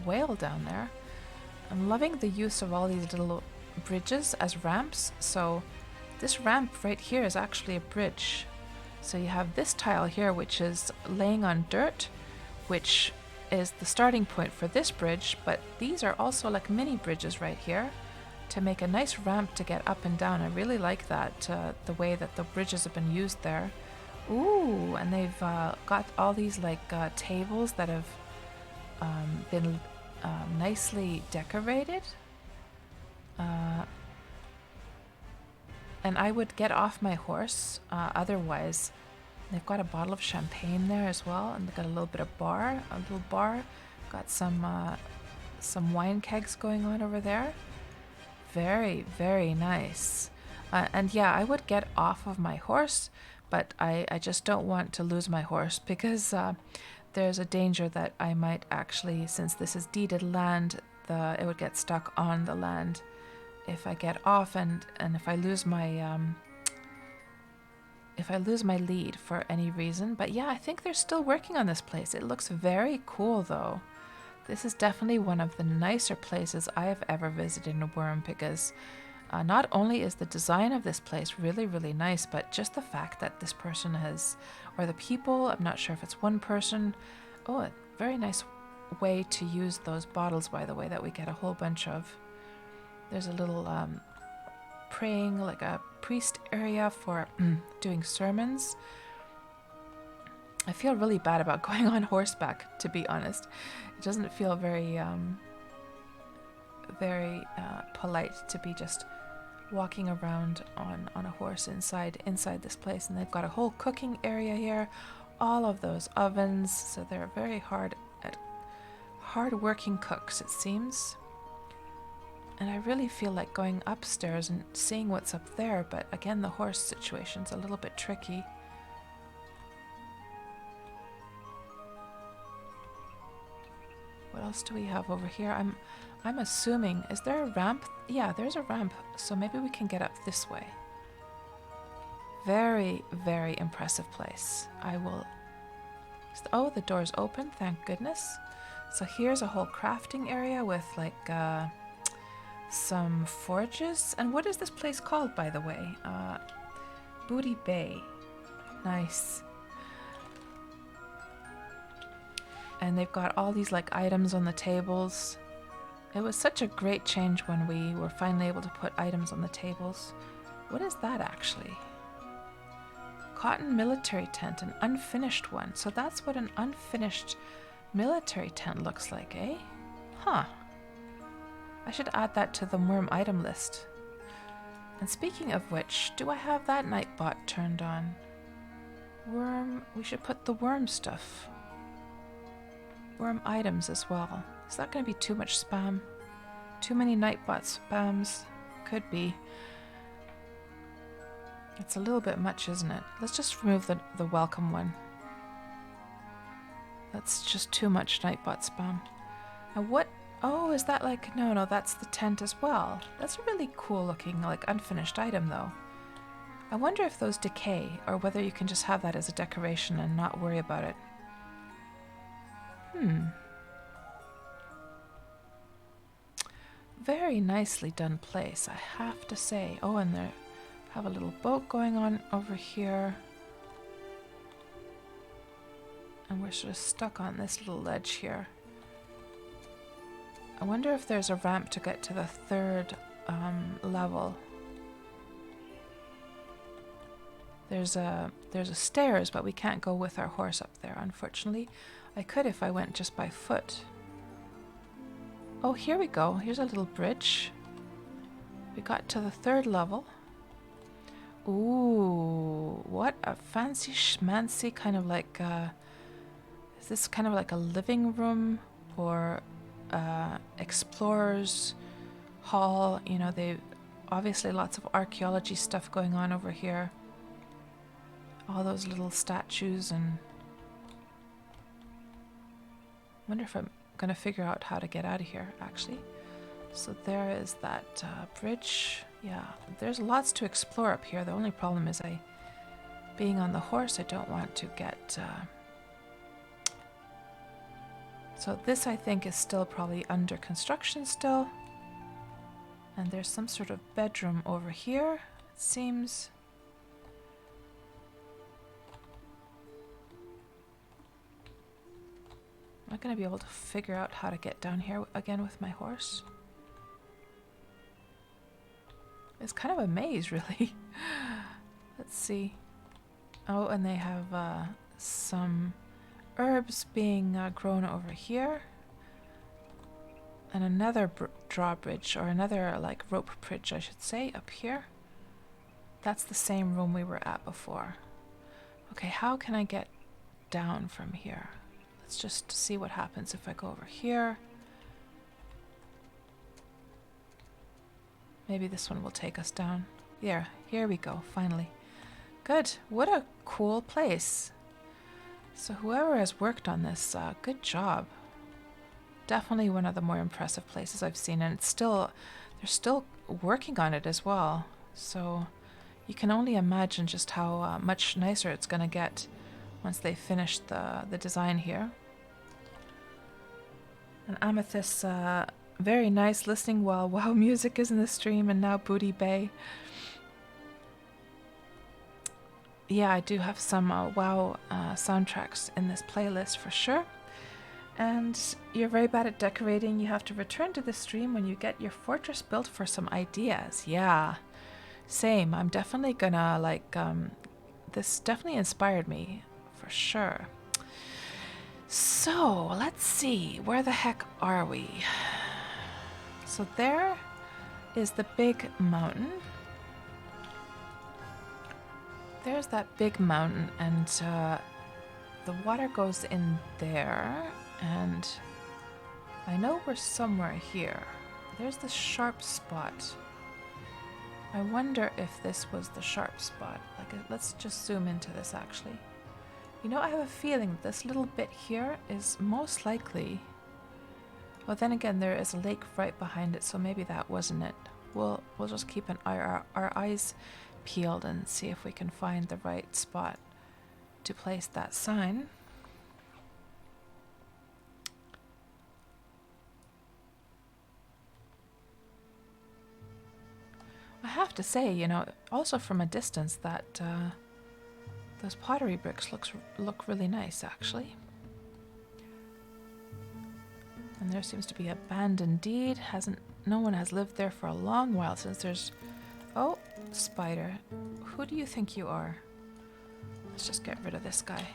Speaker 1: whale down there. I'm loving the use of all these little bridges as ramps. So this ramp right here is actually a bridge. So you have this tile here, which is laying on dirt, which is the starting point for this bridge, but these are also like mini bridges right here to make a nice ramp to get up and down. I really like that, the way that the bridges have been used there. Ooh, and they've got all these like tables that have been nicely decorated. And I would get off my horse otherwise. They've got a bottle of champagne there as well, and they've got a little bit of a little bar. Got some wine kegs going on over there. Very, very nice. And yeah, I would get off of my horse, but I just don't want to lose my horse because there's a danger that I might actually, since this is deeded land, it would get stuck on the land if I get off, and if I lose my lead for any reason. But yeah, I think they're still working on this place. It looks very cool though. This is definitely one of the nicer places I have ever visited in Wurm, because not only is the design of this place really, really nice, but just the fact that this person has, or the people, I'm not sure if it's one person. Oh, a very nice way to use those bottles, by the way, that we get a whole bunch of. There's a little praying, like a priest area for doing sermons. I feel really bad about going on horseback, to be honest. It doesn't feel very polite to be just walking around on a horse inside this place. And they've got a whole cooking area here, all of those ovens, so they're very hard working cooks, it seems. And I really feel like going upstairs and seeing what's up there, but again, the horse situation's a little bit tricky. What else do we have over here? I'm assuming, is there a ramp? Yeah, there's a ramp, so maybe we can get up this way. Very, very impressive place. I will... Oh, the door's open, thank goodness. So here's a whole crafting area with like some forges. And what is this place called, by the way? Booty Bay. Nice. And they've got all these like items on the tables. It was such a great change when we were finally able to put items on the tables. What is that actually? Cotton military tent, an unfinished one. So that's what an unfinished military tent looks like, eh? Huh. I should add that to the Wurm item list. And speaking of which, do I have that Nightbot turned on? Wurm, we should put the Wurm stuff. Wurm items as well. Is that going to be too much spam? Too many Nightbot spams? Could be. It's a little bit much, isn't it? Let's just remove the welcome one. That's just too much Nightbot spam. And what? Oh, is that like... No, that's the tent as well. That's a really cool looking, like, unfinished item, though. I wonder if those decay, or whether you can just have that as a decoration and not worry about it. Very nicely done place, I have to say. Oh, and there have a little boat going on over here. And we're sort of stuck on this little ledge here. I wonder if there's a ramp to get to the third level. There's a stairs, but we can't go with our horse up there, unfortunately. I could if I went just by foot. Oh, here we go. Here's a little bridge. We got to the third level. Ooh, what a fancy schmancy kind of like... is this kind of like a living room or explorer's hall? You know, they obviously lots of archaeology stuff going on over here. All those little statues, and I wonder if I'm gonna figure out how to get out of here, actually. So there is that bridge. Yeah, there's lots to explore up here. The only problem is being on the horse, I don't want to get... So this, I think, is still probably under construction still. And there's some sort of bedroom over here, it seems. Am I going to be able to figure out how to get down here again with my horse? It's kind of a maze, really. Let's see. Oh, and they have some herbs being grown over here. And another drawbridge, or another like rope bridge, I should say, up here. That's the same room we were at before. Okay, how can I get down from here? Let's just see what happens if I go over here. Maybe this one will take us down. Here we go, finally. Good, what a cool place. So whoever has worked on this, good job. Definitely one of the more impressive places I've seen, and it's still, they're still working on it as well. So you can only imagine just how much nicer it's going to get once they finish the design here. And Amethyst, very nice listening while WoW music is in the stream, and now Booty Bay. Yeah, I do have some WoW soundtracks in this playlist for sure. And you're very bad at decorating. You have to return to the stream when you get your fortress built for some ideas. Yeah, same. I'm definitely gonna like, this definitely inspired me for sure. So let's see, where the heck are we? So there is the big mountain. There's that big mountain, and the water goes in there, and I know we're somewhere here. there's the sharp spot. I wonder if this was the sharp spot. Like, let's just zoom into this actually. You know, I have a feeling this little bit here is most likely... Well, then again, there is a lake right behind it, so maybe that wasn't it. We'll just keep our eyes peeled and see if we can find the right spot to place that sign. I have to say, you know, also from a distance that those pottery bricks look really nice, actually. And there seems to be abandoned deed. No one has lived there for a long while since there's... Oh, spider. Who do you think you are? Let's just get rid of this guy.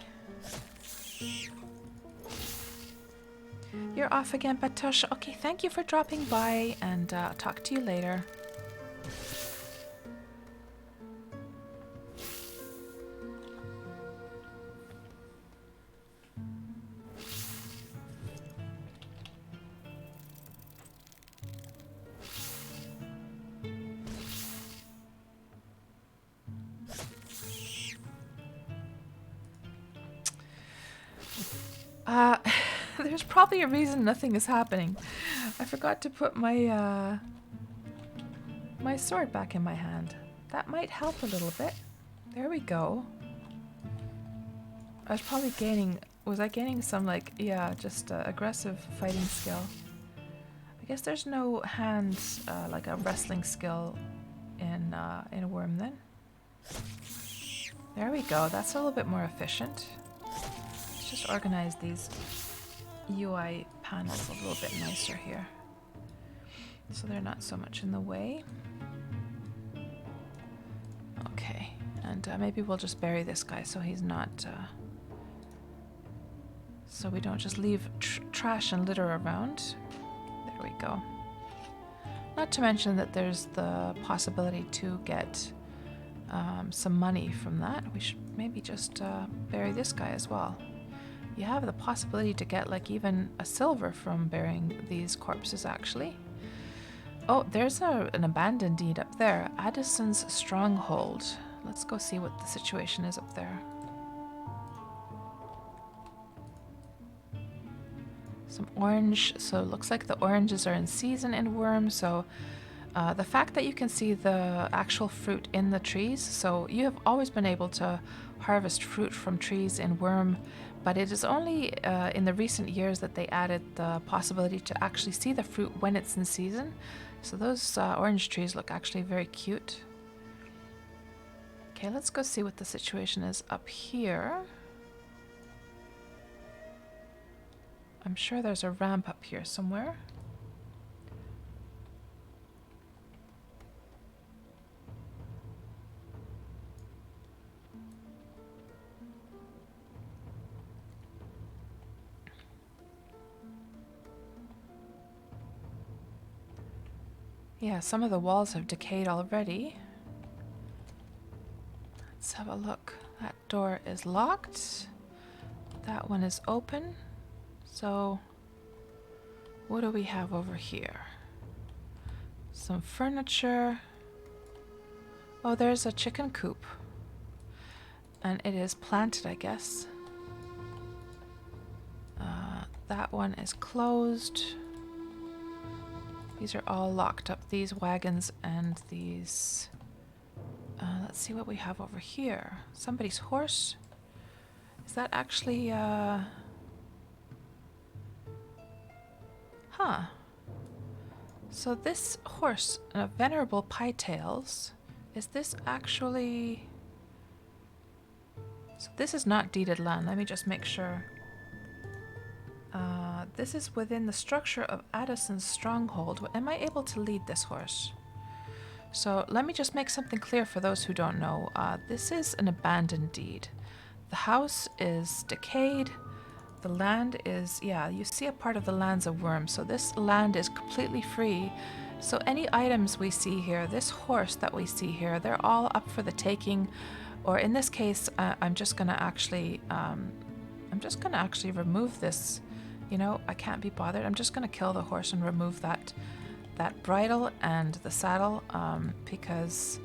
Speaker 1: You're off again, Batush. Okay, thank you for dropping by, and talk to you later. There's probably a reason nothing is happening. I forgot to put my my sword back in my hand. That might help a little bit. There we go. I was probably gaining... Was I gaining some, like, yeah, just aggressive fighting skill? I guess there's no hands, like a wrestling skill in Wurm then. There we go. That's a little bit more efficient. Let's just organize these UI panels a little bit nicer here, so they're not so much in the way. Okay, and maybe we'll just bury this guy so he's not, so we don't just leave trash and litter around. There we go. Not to mention that there's the possibility to get some money from that. We should maybe just bury this guy as well. You have the possibility to get like even a silver from burying these corpses actually. Oh, there's an abandoned deed up there. Addison's Stronghold. Let's go see what the situation is up there. Some orange, so it looks like the oranges are in season in Wurm, so the fact that you can see the actual fruit in the trees, so you have always been able to harvest fruit from trees in Wurm, but it is only in the recent years that they added the possibility to actually see the fruit when it's in season. So those orange trees look actually very cute. Okay, let's go see what the situation is up here. I'm sure there's a ramp up here somewhere. Yeah, some of the walls have decayed already. Let's have a look. That door is locked. That one is open. So, what do we have over here? Some furniture. Oh, there's a chicken coop. And it is planted, I guess. That one is closed. These are all locked up, these wagons and these... let's see what we have over here. Somebody's horse. Is that actually... Huh. So this horse, Venerable Pietails, is this actually... So this is not deeded land. Let me just make sure. This is within the structure of Addison's Stronghold. Am I able to lead this horse? So let me just make something clear for those who don't know. This is an abandoned deed. The house is decayed. The land is, yeah, you see a part of the lands of Wurm. So this land is completely free. So any items we see here, this horse that we see here, they're all up for the taking. Or in this case, I'm just gonna actually remove this. You know, I can't be bothered. I'm just gonna kill the horse and remove that that bridle and the saddle because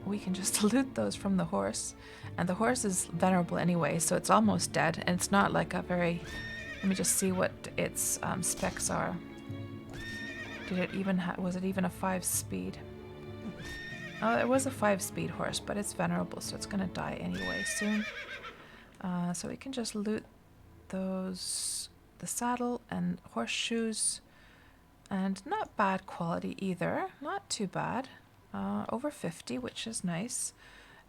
Speaker 1: we can just loot those from the horse. And the horse is venerable anyway, so it's almost dead. And it's not like a very... Let me just see what its specs are. Did it even was it even a 5-speed? Oh, it was a 5-speed horse, but it's venerable, so it's going to die anyway soon. So we can just loot those, the saddle and horseshoes, and not bad quality either. Not too bad. Over 50, which is nice.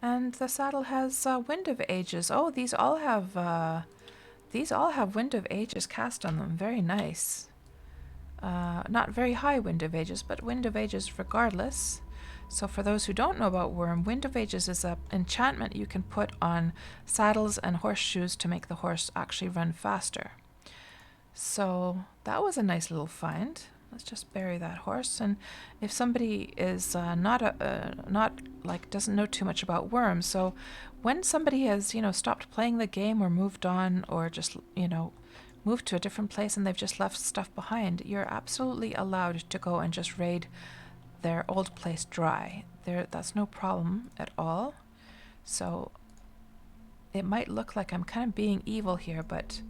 Speaker 1: And the saddle has Wind of Ages. Oh, these all have Wind of Ages cast on them. Very nice. Not very high Wind of Ages, but Wind of Ages regardless. So for those who don't know about Wurm, Wind of Ages is an enchantment you can put on saddles and horseshoes to make the horse actually run faster. So that was a nice little find. Let's just bury that horse. And if somebody is not like doesn't know too much about Wurm, so when somebody has stopped playing the game or moved on or just moved to a different place and they've just left stuff behind, you're absolutely allowed to go and just raid their old place dry. That's no problem at all. So it might look like I'm kind of being evil here, but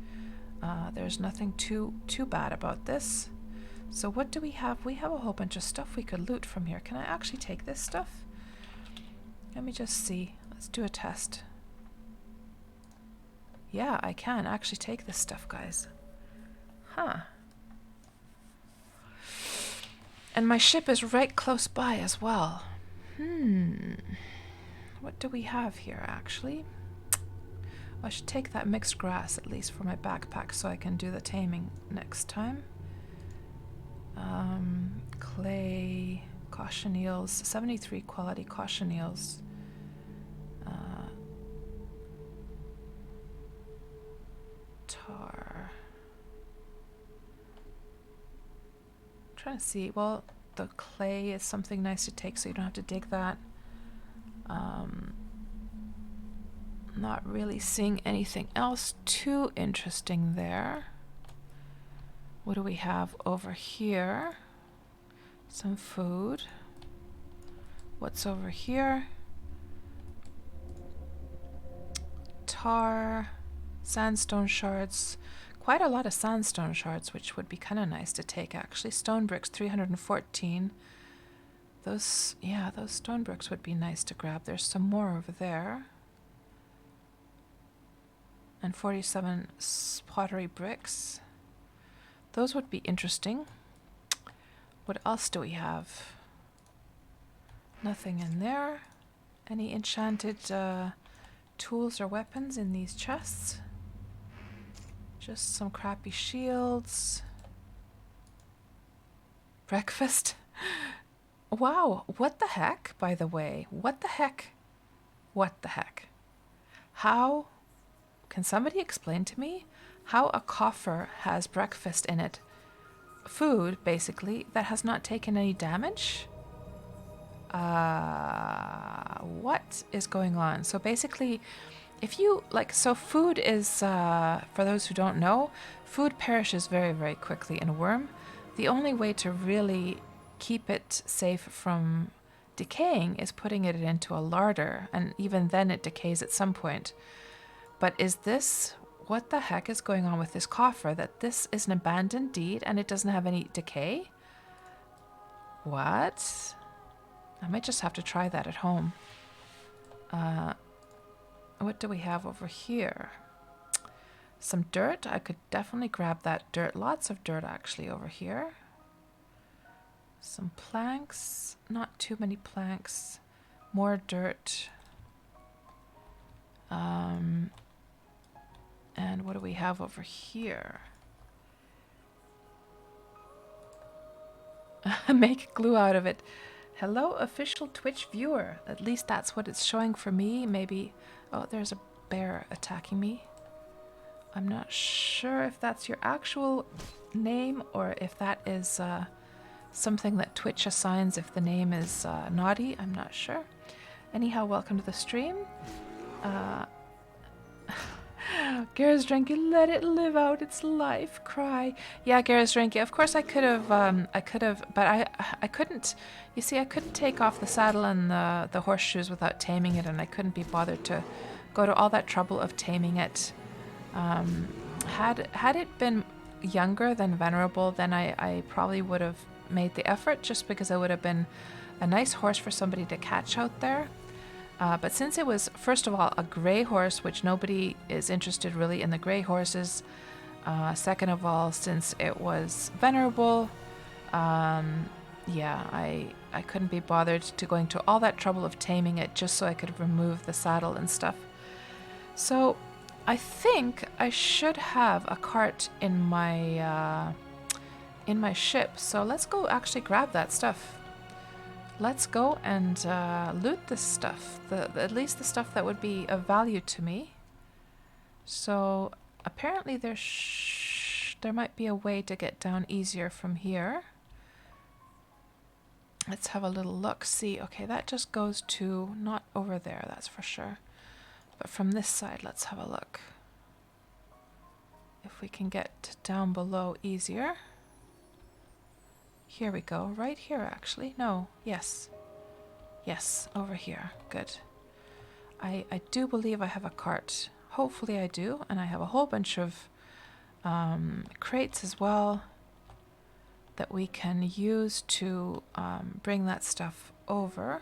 Speaker 1: there's nothing too bad about this. So what do we have? We have a whole bunch of stuff we could loot from here. Can I actually take this stuff? Let me just see. Let's do a test. Yeah, I can actually take this stuff, guys. Huh. And my ship is right close by as well. What do we have here, actually? I should take that mixed grass, at least for my backpack, so I can do the taming next time. Clay, cochineals, 73 quality cochineals. Tar. I'm trying to see. Well, the clay is something nice to take, so you don't have to dig that. Not really seeing anything else too interesting there. What do we have over here? Some food. What's over here? Tar, sandstone shards. Quite a lot of sandstone shards, which would be kind of nice to take actually. Stone bricks, 314. Those stone bricks would be nice to grab. There's some more over there. And 47 pottery bricks. Those would be interesting. What else do we have? Nothing in there. Any enchanted tools or weapons in these chests? Just some crappy shields. Breakfast? Wow, what the heck, by the way? What the heck? What the heck? How? Can somebody explain to me how a coffer has breakfast in it? Food, basically, that has not taken any damage? What is going on? So basically, if you, so food is, for those who don't know, food perishes very, very quickly in Wurm. The only way to really keep it safe from decaying is putting it into a larder, and even then it decays at some point. But is this, what the heck is going on with this coffer? That this is an abandoned deed and it doesn't have any decay? What? I might just have to try that at home. What do we have over here? Some dirt. I could definitely grab that dirt. Lots of dirt actually over here. Some planks. Not too many planks. More dirt. And what do we have over here? Make glue out of it. Hello, official Twitch viewer. At least that's what it's showing for me. Maybe... Oh, there's a bear attacking me. I'm not sure if that's your actual name or if that is something that Twitch assigns if the name is naughty. I'm not sure. Anyhow, welcome to the stream. Garrus Dranky, let it live out its life. Cry. Yeah, Garrus Dranky. Of course, I could have. But I couldn't. You see, I couldn't take off the saddle and the horseshoes without taming it, and I couldn't be bothered to go to all that trouble of taming it. Had it been younger than Venerable, then I probably would have made the effort, just because it would have been a nice horse for somebody to catch out there. But since it was, first of all, a gray horse, which nobody is interested really in the gray horses. Second of all, since it was Venerable, yeah, I couldn't be bothered to going to all that trouble of taming it just so I could remove the saddle and stuff. So I think I should have a cart in my ship. So let's go actually grab that stuff. Let's go and loot this stuff. At least the stuff that would be of value to me. So apparently there might be a way to get down easier from here. Let's have a little look. See, okay, that just goes to not over there, that's for sure. But from this side, let's have a look. If we can get down below easier. Here we go. Right here, actually. No. Yes. Yes, over here. Good. I do believe I have a cart. Hopefully I do. And I have a whole bunch of crates as well that we can use to bring that stuff over.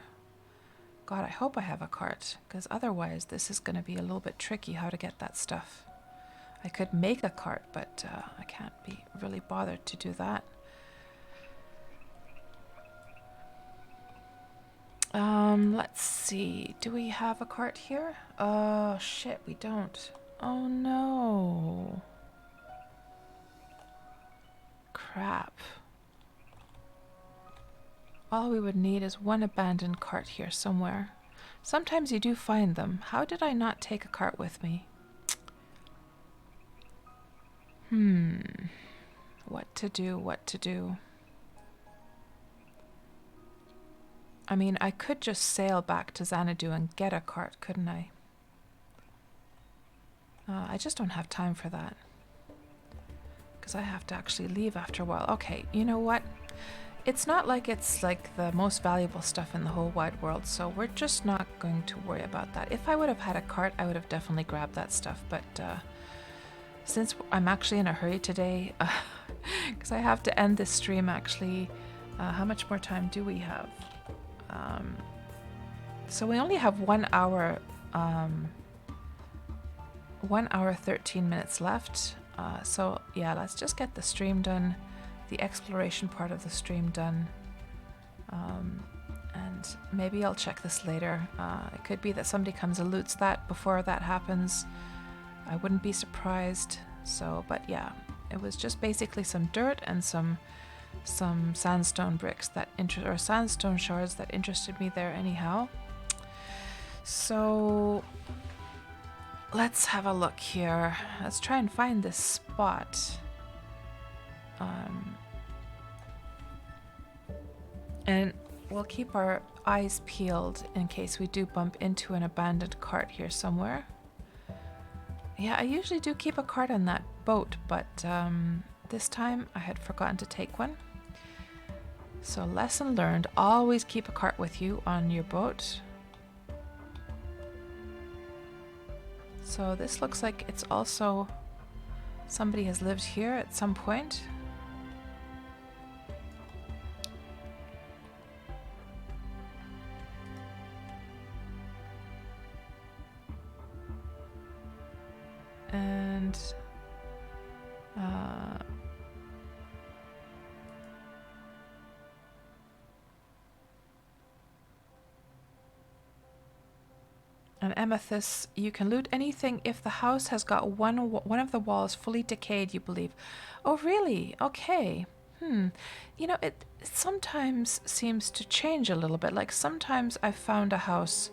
Speaker 1: God, I hope I have a cart, because otherwise this is going to be a little bit tricky how to get that stuff. I could make a cart, but I can't be really bothered to do that. Let's see. Do we have a cart here? Oh, shit, we don't. Oh, no. Crap. All we would need is one abandoned cart here somewhere. Sometimes you do find them. How did I not take a cart with me? What to do? I mean, I could just sail back to Xanadu and get a cart, couldn't I? I just don't have time for that. Because I have to actually leave after a while. Okay, you know what? It's not like it's like the most valuable stuff in the whole wide world, so we're just not going to worry about that. If I would have had a cart, I would have definitely grabbed that stuff, but since I'm actually in a hurry today, because I have to end this stream actually, how much more time do we have? So we only have 1 hour, 1 hour 13 minutes left. So yeah, let's just get the stream done, the exploration part of the stream done, and maybe I'll check this later. It could be that somebody comes and loots that before that happens. I wouldn't be surprised. So, but yeah, it was just basically some dirt and some sandstone bricks that or sandstone shards that interested me there anyhow. So let's have a look here. Let's try and find this spot. And we'll keep our eyes peeled in case we do bump into an abandoned cart here somewhere. Yeah, I usually do keep a cart on that boat, but this time I had forgotten to take one. So lesson learned, always keep a cart with you on your boat. So this looks like it's also, somebody has lived here at some point. And an amethyst, you can loot anything if the house has got one of the walls fully decayed, you believe. Oh, really? Okay. You know, it sometimes seems to change a little bit. Like sometimes I've found a house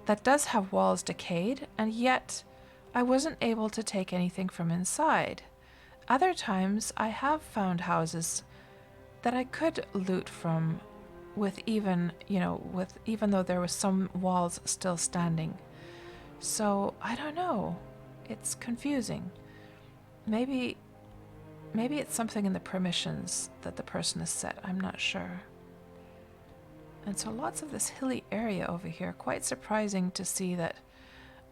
Speaker 1: that does have walls decayed, and yet I wasn't able to take anything from inside. Other times I have found houses that I could loot from with even, you know, even though there was some walls still standing. So I don't know. it's confusing. Maybe it's something in the permissions that the person has set. I'm not sure. And so lots of this hilly area over here. Quite surprising to see that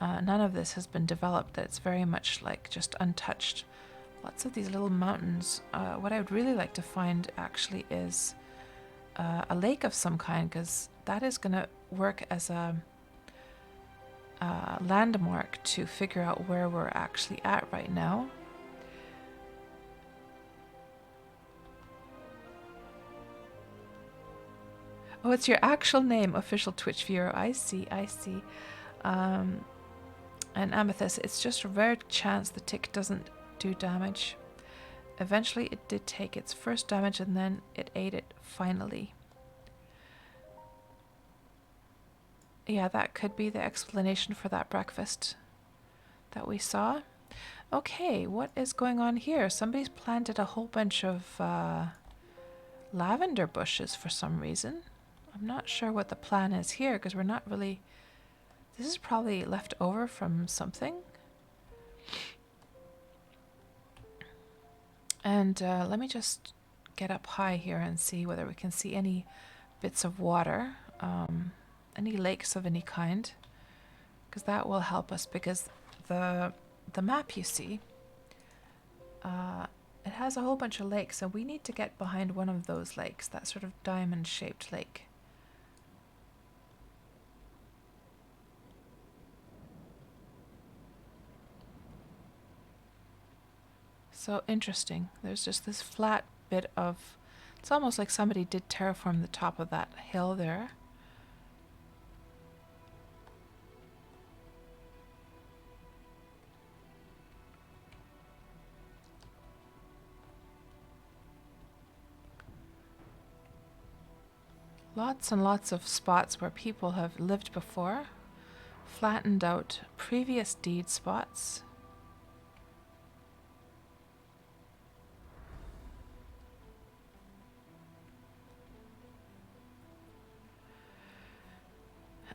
Speaker 1: none of this has been developed. That it's very much like just untouched. Lots of these little mountains. What I would really like to find actually is a lake of some kind, because that is going to work as a landmark to figure out where we're actually at right now. Oh, it's your actual name, official Twitch viewer. I see, I see. And Amethyst, it's just a rare chance the tick doesn't do damage. Eventually it did take its first damage and then it ate it finally. Yeah, that could be the explanation for that breakfast that we saw. Okay, what is going on here? Somebody's planted a whole bunch of lavender bushes for some reason. I'm not sure what the plan is here because we're not really... This is probably left over from something. And let me just get up high here and see whether we can see any bits of water, any lakes of any kind, because that will help us, because the map you see, it has a whole bunch of lakes, and we need to get behind one of those lakes, that sort of diamond-shaped lake. So interesting. There's just this flat bit of... It's almost like somebody did terraform the top of that hill there. Lots and lots of spots where people have lived before. Flattened out previous deed spots.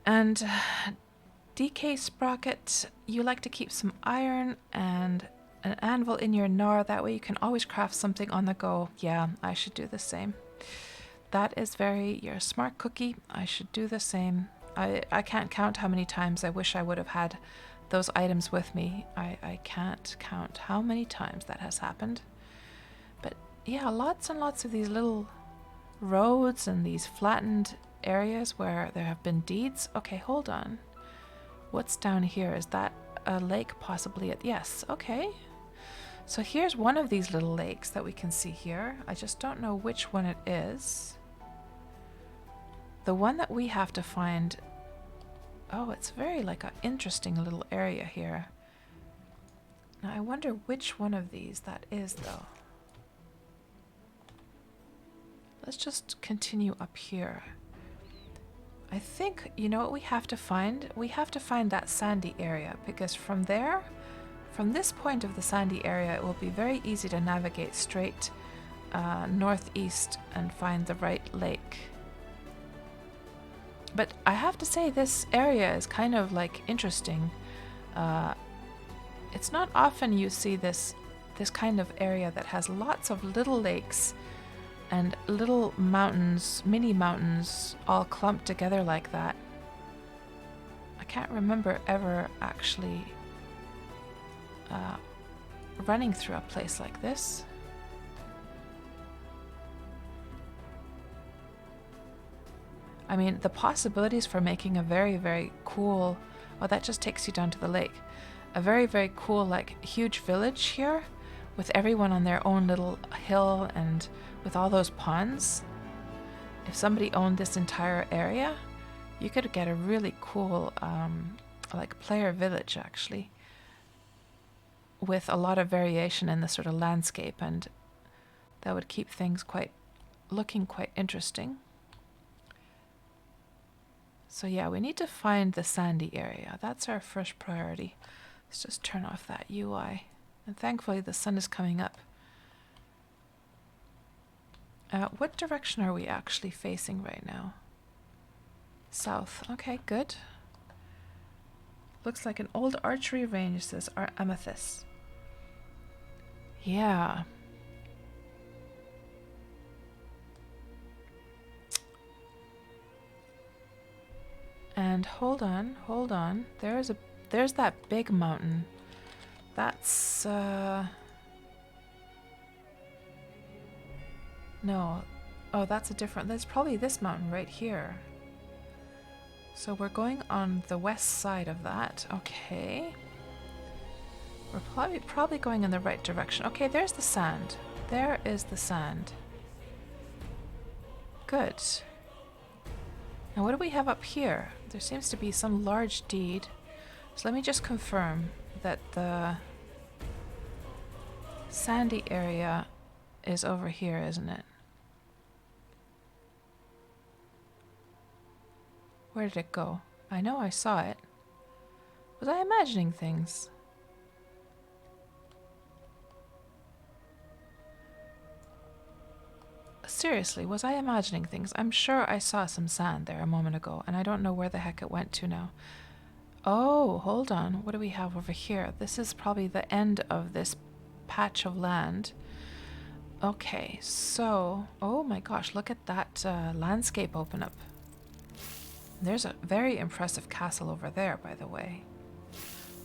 Speaker 1: And DK Sprocket, you like to keep some iron and an anvil in your gnar. That way you can always craft something on the go. Yeah, I should do the same. That is you're a smart cookie. I should do the same. I can't count how many times I wish I would have had those items with me. I can't count how many times that has happened. But yeah, lots and lots of these little roads and these flattened areas where there have been deeds. Okay, hold on. What's down here? Is that a lake possibly? Yes, okay. So here's one of these little lakes that we can see here. I just don't know which one it is. The one that we have to find... Oh, it's very like an interesting little area here. Now I wonder which one of these that is though. Let's just continue up here. I think, you know what we have to find? We have to find that sandy area, because from there, from this point of the sandy area, it will be very easy to navigate straight northeast and find the right lake. But I have to say, this area is kind of like interesting. It's not often you see this kind of area that has lots of little lakes and little mountains, mini mountains, all clumped together like that. I can't remember ever actually running through a place like this. I mean, the possibilities for making a very, very cool... Oh, that just takes you down to the lake. A very, very cool, like, huge village here with everyone on their own little hill and with all those ponds. If somebody owned this entire area, you could get a really cool, like, player village, actually, with a lot of variation in the sort of landscape, and that would keep things looking quite interesting. So yeah, we need to find the sandy area. That's our first priority. Let's just turn off that UI. And thankfully the sun is coming up. What direction are we actually facing right now? South. Okay, good. Looks like an old archery range, says our Amethyst. Yeah. And hold on. There's that big mountain. That's no. Oh, that's a different. That's probably this mountain right here. So we're going on the west side of that. Okay. We're probably going in the right direction. Okay, there's the sand. There is the sand. Good. Now what do we have up here? There seems to be some large deed. So let me just confirm that the sandy area is over here, isn't it? Where did it go? I know I saw it. Was I imagining things? Seriously, was I imagining things? I'm sure I saw some sand there a moment ago, and I don't know where the heck it went to now. Oh, hold on. What do we have over here? This is probably the end of this patch of land. Okay, so... Oh my gosh, look at that landscape open up. There's a very impressive castle over there, by the way.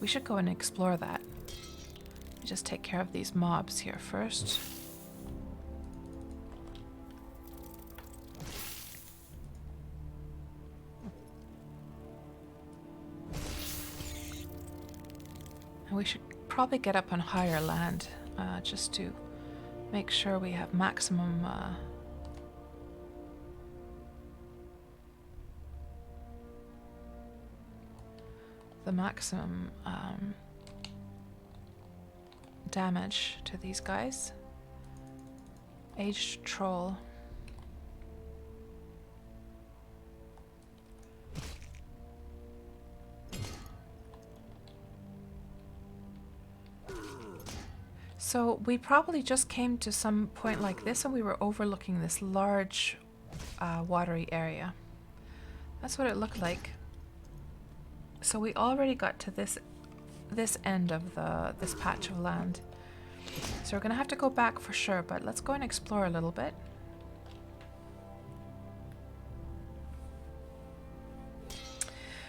Speaker 1: We should go and explore that. Let me just take care of these mobs here first. And we should probably get up on higher land, just to make sure we have maximum the maximum damage to these guys. Aged troll. So we probably just came to some point like this and we were overlooking this large watery area. That's what it looked like. So we already got to this end of this patch of land. So we're gonna have to go back for sure, but let's go and explore a little bit.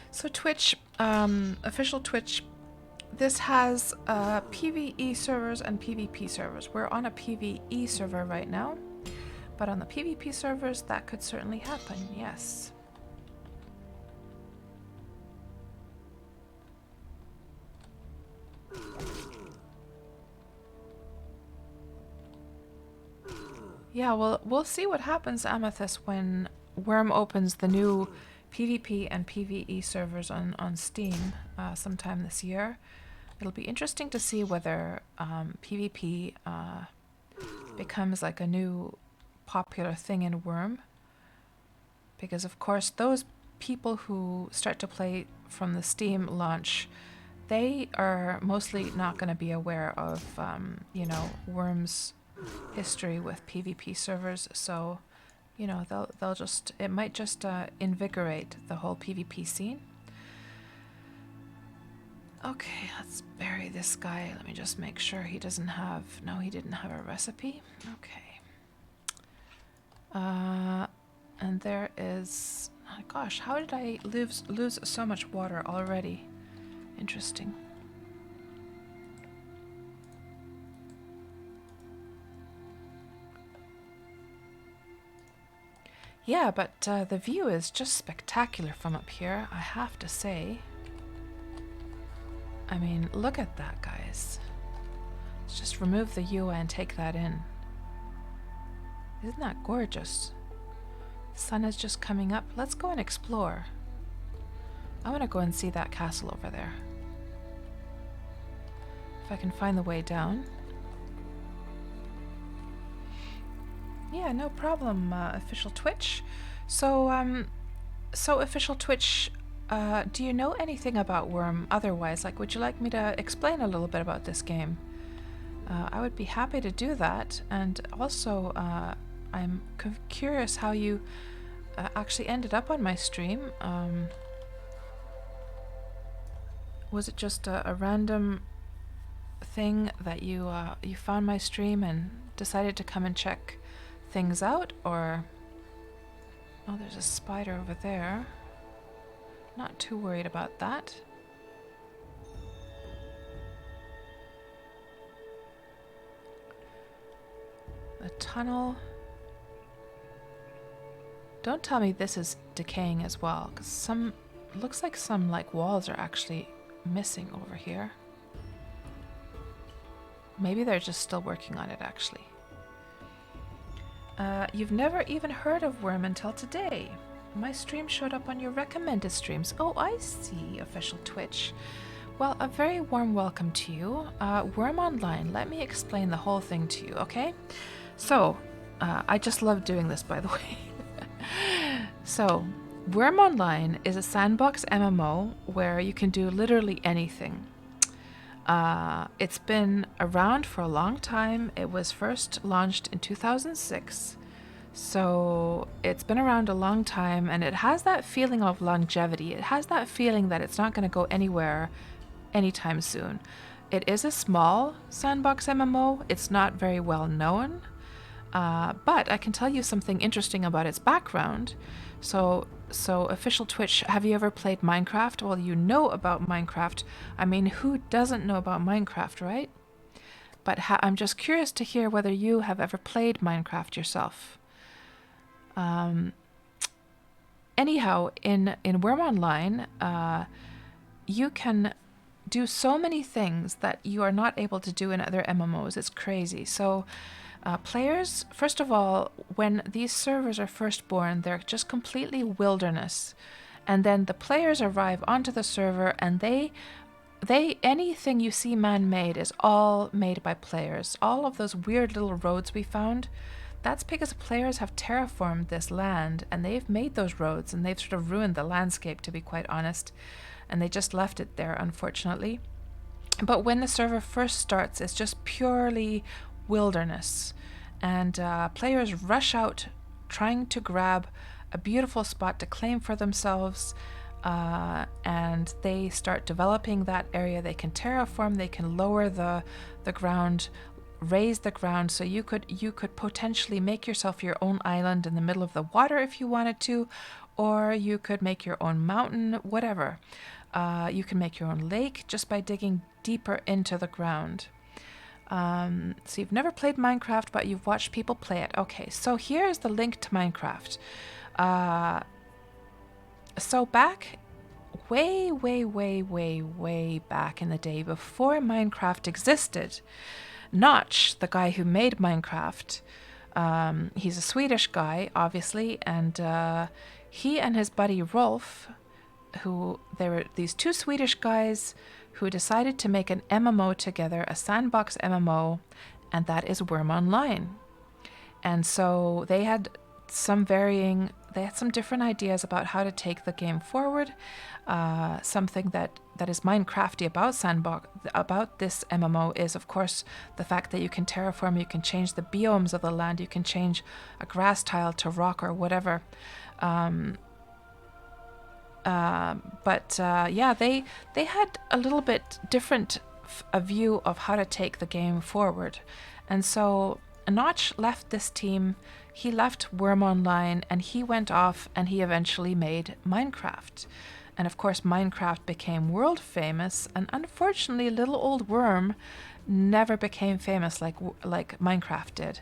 Speaker 1: So Twitch, official Twitch, this has PvE servers and PvP servers. We're on a PvE server right now, but on the PvP servers that could certainly happen, yes. Yeah, well, we'll see what happens, Amethyst, when Wurm opens the new PvP and PvE servers on Steam sometime this year. It'll be interesting to see whether PvP becomes like a new popular thing in Wurm. Because, of course, those people who start to play from the Steam launch, they are mostly not going to be aware of, you know, Wurm's history with PvP servers, so you know they'll just, it might just invigorate the whole PvP scene. Okay, let's bury this guy. Let me just make sure he doesn't have, no, he didn't have a recipe. Okay. And there is, oh gosh, how did I lose so much water already? Interesting. Yeah, but the view is just spectacular from up here, I have to say. I mean, look at that, guys. Let's just remove the UI and take that in. Isn't that gorgeous? The sun is just coming up. Let's go and explore. I want to go and see that castle over there. If I can find the way down. Yeah, no problem, official Twitch. So, official Twitch, do you know anything about Wurm otherwise? Like, would you like me to explain a little bit about this game? I would be happy to do that. And also, I'm curious how you actually ended up on my stream. Was it just a random thing that you found my stream and decided to come and check things out, or... Oh, there's a spider over there. Not too worried about that. A tunnel. Don't tell me this is decaying as well, because some... looks like some like walls are actually missing over here. Maybe they're just still working on it, actually. You've never even heard of Wurm until today. My stream showed up on your recommended streams. Oh, I see. Official Twitch. Well, a very warm welcome to you. Wurm Online, let me explain the whole thing to you, okay? So, I just love doing this, by the way. So, Wurm Online is a sandbox MMO where you can do literally anything. It's been around for a long time. It was first launched in 2006. So it's been around a long time, and it has that feeling of longevity. It has that feeling that it's not going to go anywhere anytime soon. It is a small sandbox MMO. It's not very well known. But I can tell you something interesting about its background. So official Twitch, have you ever played Minecraft? Well, you know about Minecraft. I mean, who doesn't know about Minecraft, right? But I'm just curious to hear whether you have ever played Minecraft yourself. Anyhow, in Wurm Online, you can do so many things that you are not able to do in other MMOs. It's crazy. So players, first of all, when these servers are first born, they're just completely wilderness. And then the players arrive onto the server, and anything you see man-made is all made by players. All of those weird little roads we found, that's because players have terraformed this land, and they've made those roads, and they've sort of ruined the landscape, to be quite honest. And they just left it there, unfortunately. But when the server first starts, it's just purely wilderness, and players rush out trying to grab a beautiful spot to claim for themselves, and they start developing that area. They can terraform, they can lower the ground, raise the ground, so you could potentially make yourself your own island in the middle of the water if you wanted to, or you could make your own mountain, whatever. You can make your own lake just by digging deeper into the ground. So you've never played Minecraft, but you've watched people play it. Okay, so here's the link to Minecraft. So back way back in the day, before Minecraft existed, Notch, the guy who made Minecraft, he's a Swedish guy, obviously, and he and his buddy Rolf, they were these two Swedish guys who decided to make an MMO together, a sandbox MMO, and that is Wurm Online. And so they had some different ideas about how to take the game forward. Something that is Minecrafty about Sandbox, about this MMO, is of course the fact that you can terraform, you can change the biomes of the land, you can change a grass tile to rock or whatever. Yeah, they had a little bit different a view of how to take the game forward. And so Notch left this team, he left Wurm Online, and he went off and he eventually made Minecraft. And of course Minecraft became world famous, and unfortunately little old Wurm never became famous like Minecraft did.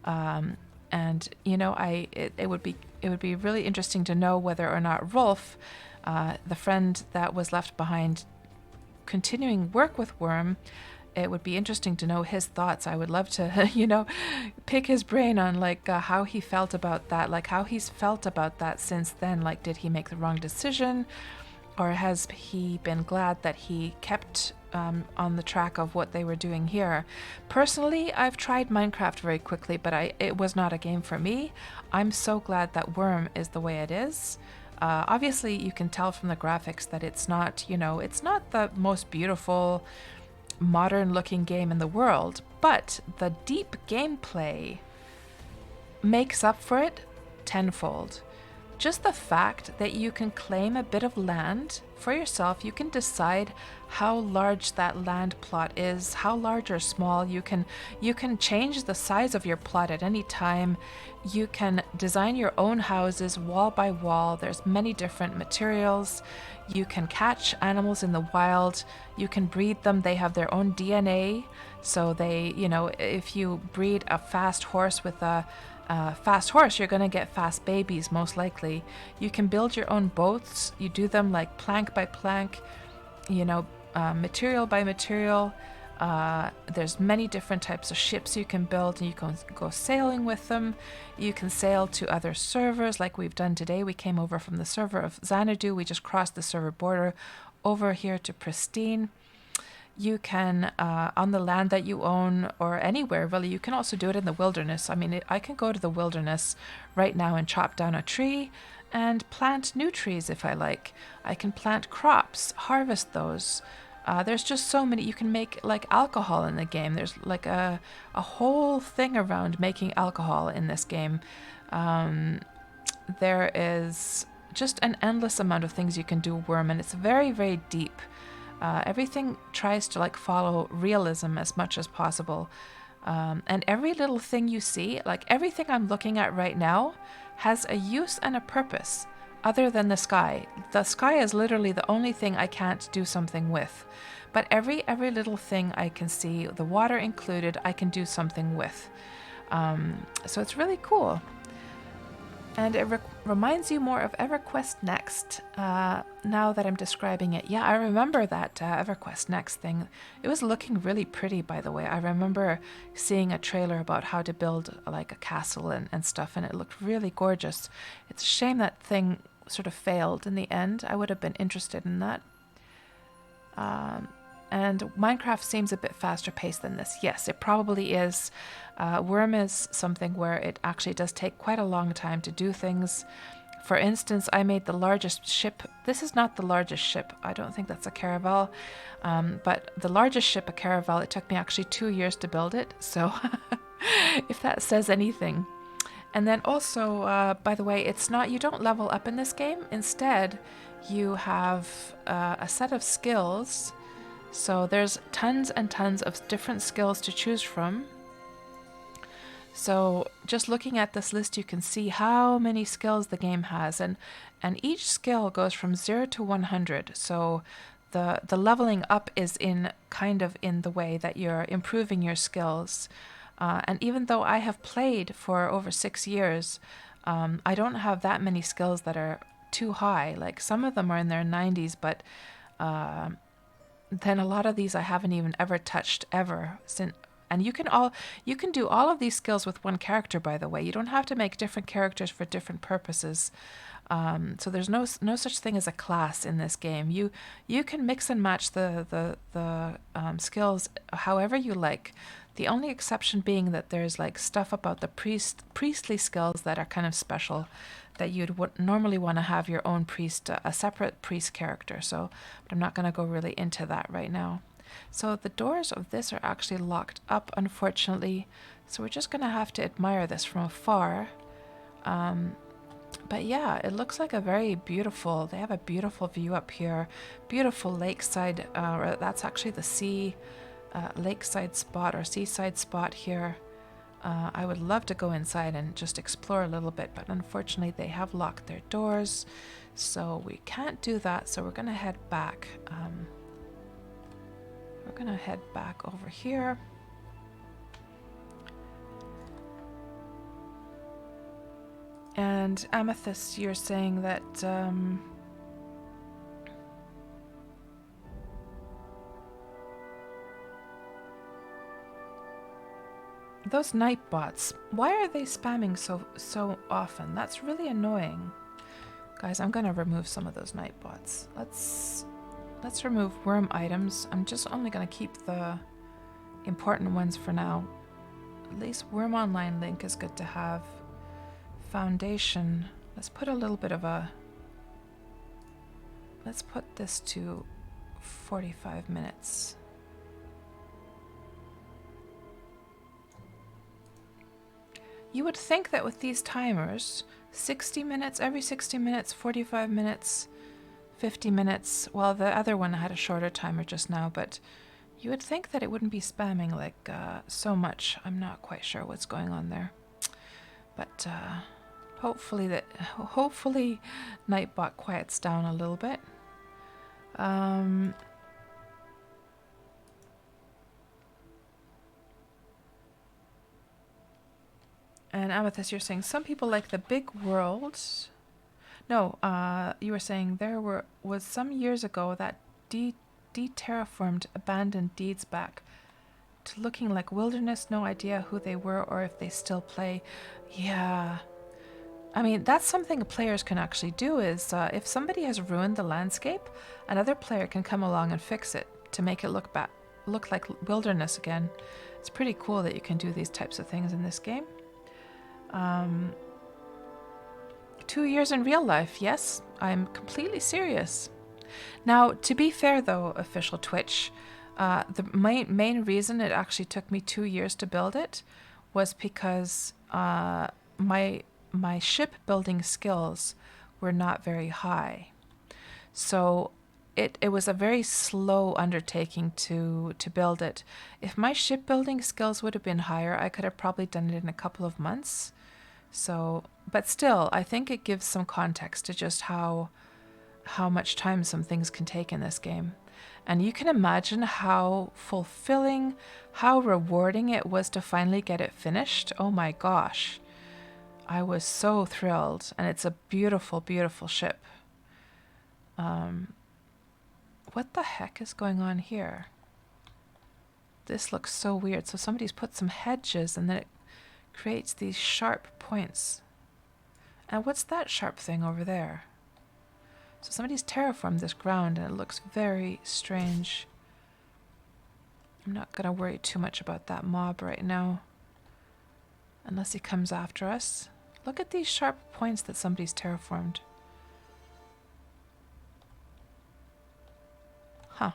Speaker 1: And you know, it would be really interesting to know whether or not Rolf, the friend that was left behind, continuing work with Wurm. It would be interesting to know his thoughts. I would love to, pick his brain on how he felt about that, how he's felt about that since then. Like, did he make the wrong decision, or has he been glad that he kept on the track of what they were doing here? Personally, I've tried Minecraft very quickly, but it was not a game for me. I'm so glad that Wurm is the way it is. Obviously, you can tell from the graphics that it's not, it's not the most beautiful, modern-looking game in the world, but the deep gameplay makes up for it tenfold. just the fact that you can claim a bit of land for yourself, you can decide how large that land plot is, how large or small. You can change the size of your plot at any time. You can design your own houses wall by wall. There's many different materials. You can catch animals in the wild. You can breed them. They have their own DNA. So they, you know, if you breed a fast horse with a fast horse, you're going to get fast babies, most likely. You can build your own boats. You do them like plank by plank, you know, material by material. There's many different types of ships you can build, and you can go sailing with them. You can sail to other servers like we've done today. We came over from the server of Xanadu. We just crossed the server border over here to Pristine. You can, on the land that you own, or anywhere really, you can also do it in the wilderness. I mean, I can go to the wilderness right now and chop down a tree and plant new trees if I like. I can plant crops, harvest those. There's just so many. You can make like alcohol in the game. There's like a whole thing around making alcohol in this game. There is just an endless amount of things you can do Wurm, and it's very, very deep. Everything tries to like follow realism as much as possible. And every little thing you see, like everything I'm looking at right now, has a use and a purpose other than the sky. The sky is literally the only thing I can't do something with. But every little thing I can see, the water included, I can do something with. So it's really cool. And it reminds you more of EverQuest Next, now that I'm describing it. Yeah, I remember that EverQuest Next thing. It was looking really pretty, by the way. I remember seeing a trailer about how to build like a castle and stuff, and it looked really gorgeous. It's a shame that thing sort of failed in the end. I would have been interested in that. And Minecraft seems a bit faster paced than this. Yes, it probably is. Wurm is something where it actually does take quite a long time to do things. For instance, I made the largest ship. This is not the largest ship. I don't think that's a caravel. But the largest ship, a caravel, it took me actually 2 years to build it. So if that says anything. And then also, by the way, it's not, you don't level up in this game. Instead, you have a set of skills. So there's tons and tons of different skills to choose from. So just looking at this list, you can see how many skills the game has, and each skill goes from 0 to 100. So the leveling up is in kind of in the way that you're improving your skills. And even though I have played for over 6 years, I don't have that many skills that are too high. Like some of them are in their 90s, but then a lot of these I haven't even ever touched ever since. And you can do all of these skills with one character, by the way. You don't have to make different characters for different purposes. So there's no such thing as a class in this game. You can mix and match the skills however you like. The only exception being that there's like stuff about the priestly skills that are kind of special, that you'd normally want to have your own priest, a separate priest character. So, but I'm not going to go really into that right now. So the doors of this are actually locked up, unfortunately. So we're just going to have to admire this from afar. But yeah, it looks like a very beautiful, they have a beautiful view up here. Beautiful lakeside, that's actually the sea, lakeside spot or seaside spot here. I would love to go inside and just explore a little bit, but unfortunately they have locked their doors. So we can't do that, so we're going to head back. We're going to head back over here. And Amethyst, you're saying that those night bots, why are they spamming so often? That's really annoying. Guys, I'm going to remove some of those night bots. Let's remove Wurm items. I'm just only going to keep the important ones for now. At least Wurm Online link is good to have. Foundation. Let's put a little bit of a... Let's put this to 45 minutes. You would think that with these timers, 60 minutes, every 60 minutes, 45 minutes, 50 minutes. Well, the other one had a shorter timer just now, but you would think that it wouldn't be spamming like so much. I'm not quite sure what's going on there. But hopefully Nightbot quiets down a little bit. And Amethyst, you're saying some people like the big world. No, you were saying there was some years ago that de-terraformed abandoned deeds back to looking like wilderness. No idea who they were or if they still play. Yeah. I mean, that's something players can actually do is if somebody has ruined the landscape, another player can come along and fix it to make it look like wilderness again. It's pretty cool that you can do these types of things in this game. 2 years in real life, yes, I'm completely serious. Now, to be fair though, official Twitch, the main reason it actually took me 2 years to build it was because my shipbuilding skills were not very high. So it was a very slow undertaking to build it. If my shipbuilding skills would have been higher, I could have probably done it in a couple of months. So, but still, I think it gives some context to just how much time some things can take in this game. And you can imagine how fulfilling, how rewarding it was to finally get it finished. Oh my gosh. I was so thrilled, and it's a beautiful, beautiful ship. What the heck is going on here? This looks so weird. So somebody's put some hedges, and then it creates these sharp points. And what's that sharp thing over there? So somebody's terraformed this ground, and it looks very strange. I'm not going to worry too much about that mob right now, unless he comes after us. Look at these sharp points that somebody's terraformed. Huh.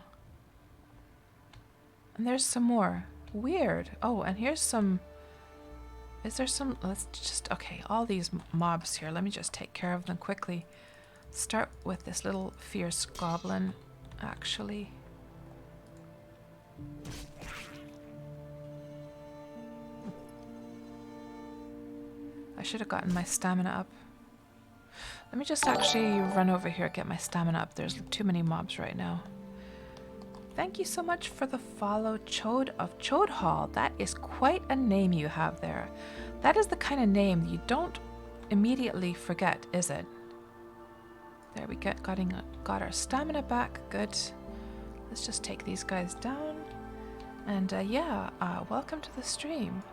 Speaker 1: And there's some more. Weird. Oh, and here's some... Is there some... Let's just... Okay, all these mobs here. Let me just take care of them quickly. Start with this little fierce goblin, actually. I should have gotten my stamina up. Let me just actually run over here and get my stamina up. There's too many mobs right now. Thank you so much for the follow, Chode of Chode Hall. That is quite a name you have there. That is the kind of name you don't immediately forget, is it? There we got our stamina back. Good. Let's just take these guys down. And yeah, welcome to the stream.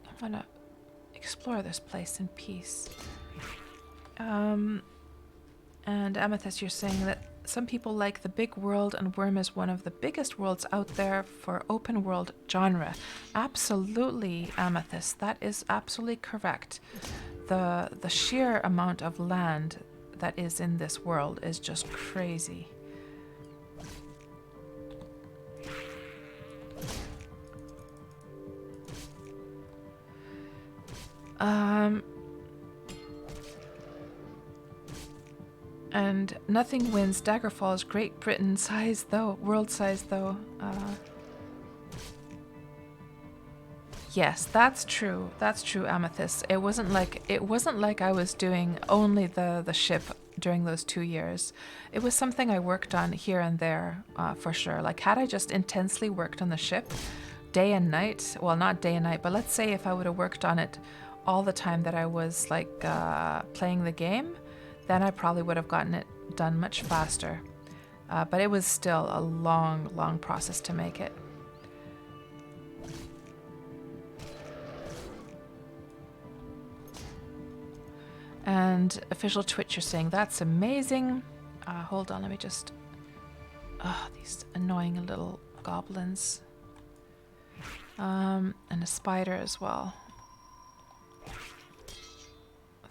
Speaker 1: I'm gonna explore this place in peace. And Amethyst, you're saying that some people like the big world, and Wurm is one of the biggest worlds out there for open world genre. Absolutely, Amethyst. That is absolutely correct. The sheer amount of land that is in this world is just crazy. And nothing wins Daggerfall's Great Britain size though, world size though. Yes, that's true. That's true, Amethyst. It wasn't like I was doing only the ship during those 2 years. It was something I worked on here and there, for sure. Like, had I just intensely worked on the ship day and night, well, not day and night, but let's say if I would have worked on it all the time that I was like playing the game, then I probably would have gotten it done much faster. But it was still a long, long process to make it. And official Twitch, you're saying that's amazing. Hold on, let me just... these annoying little goblins. And a spider as well.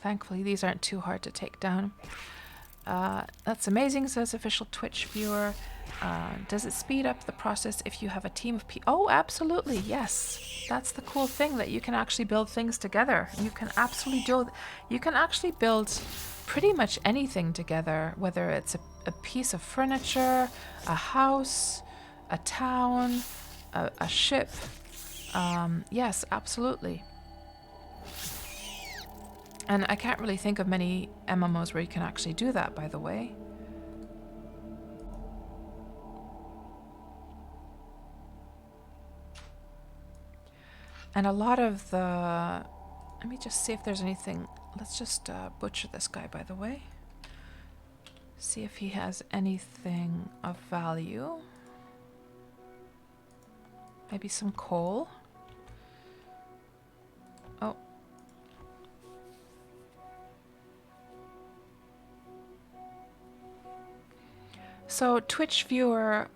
Speaker 1: Thankfully, these aren't too hard to take down. That's amazing, says official Twitch viewer. Does it speed up the process if you have a team of people? Oh, absolutely, yes. That's the cool thing, that you can actually build things together. You can absolutely you can actually build pretty much anything together, whether it's a piece of furniture, a house, a town, a ship. Yes, absolutely. And I can't really think of many MMOs where you can actually do that, by the way. And a lot of the... Let me just see if there's anything... Let's just butcher this guy, by the way. See if he has anything of value. Maybe some coal. Oh. So, Twitch viewer...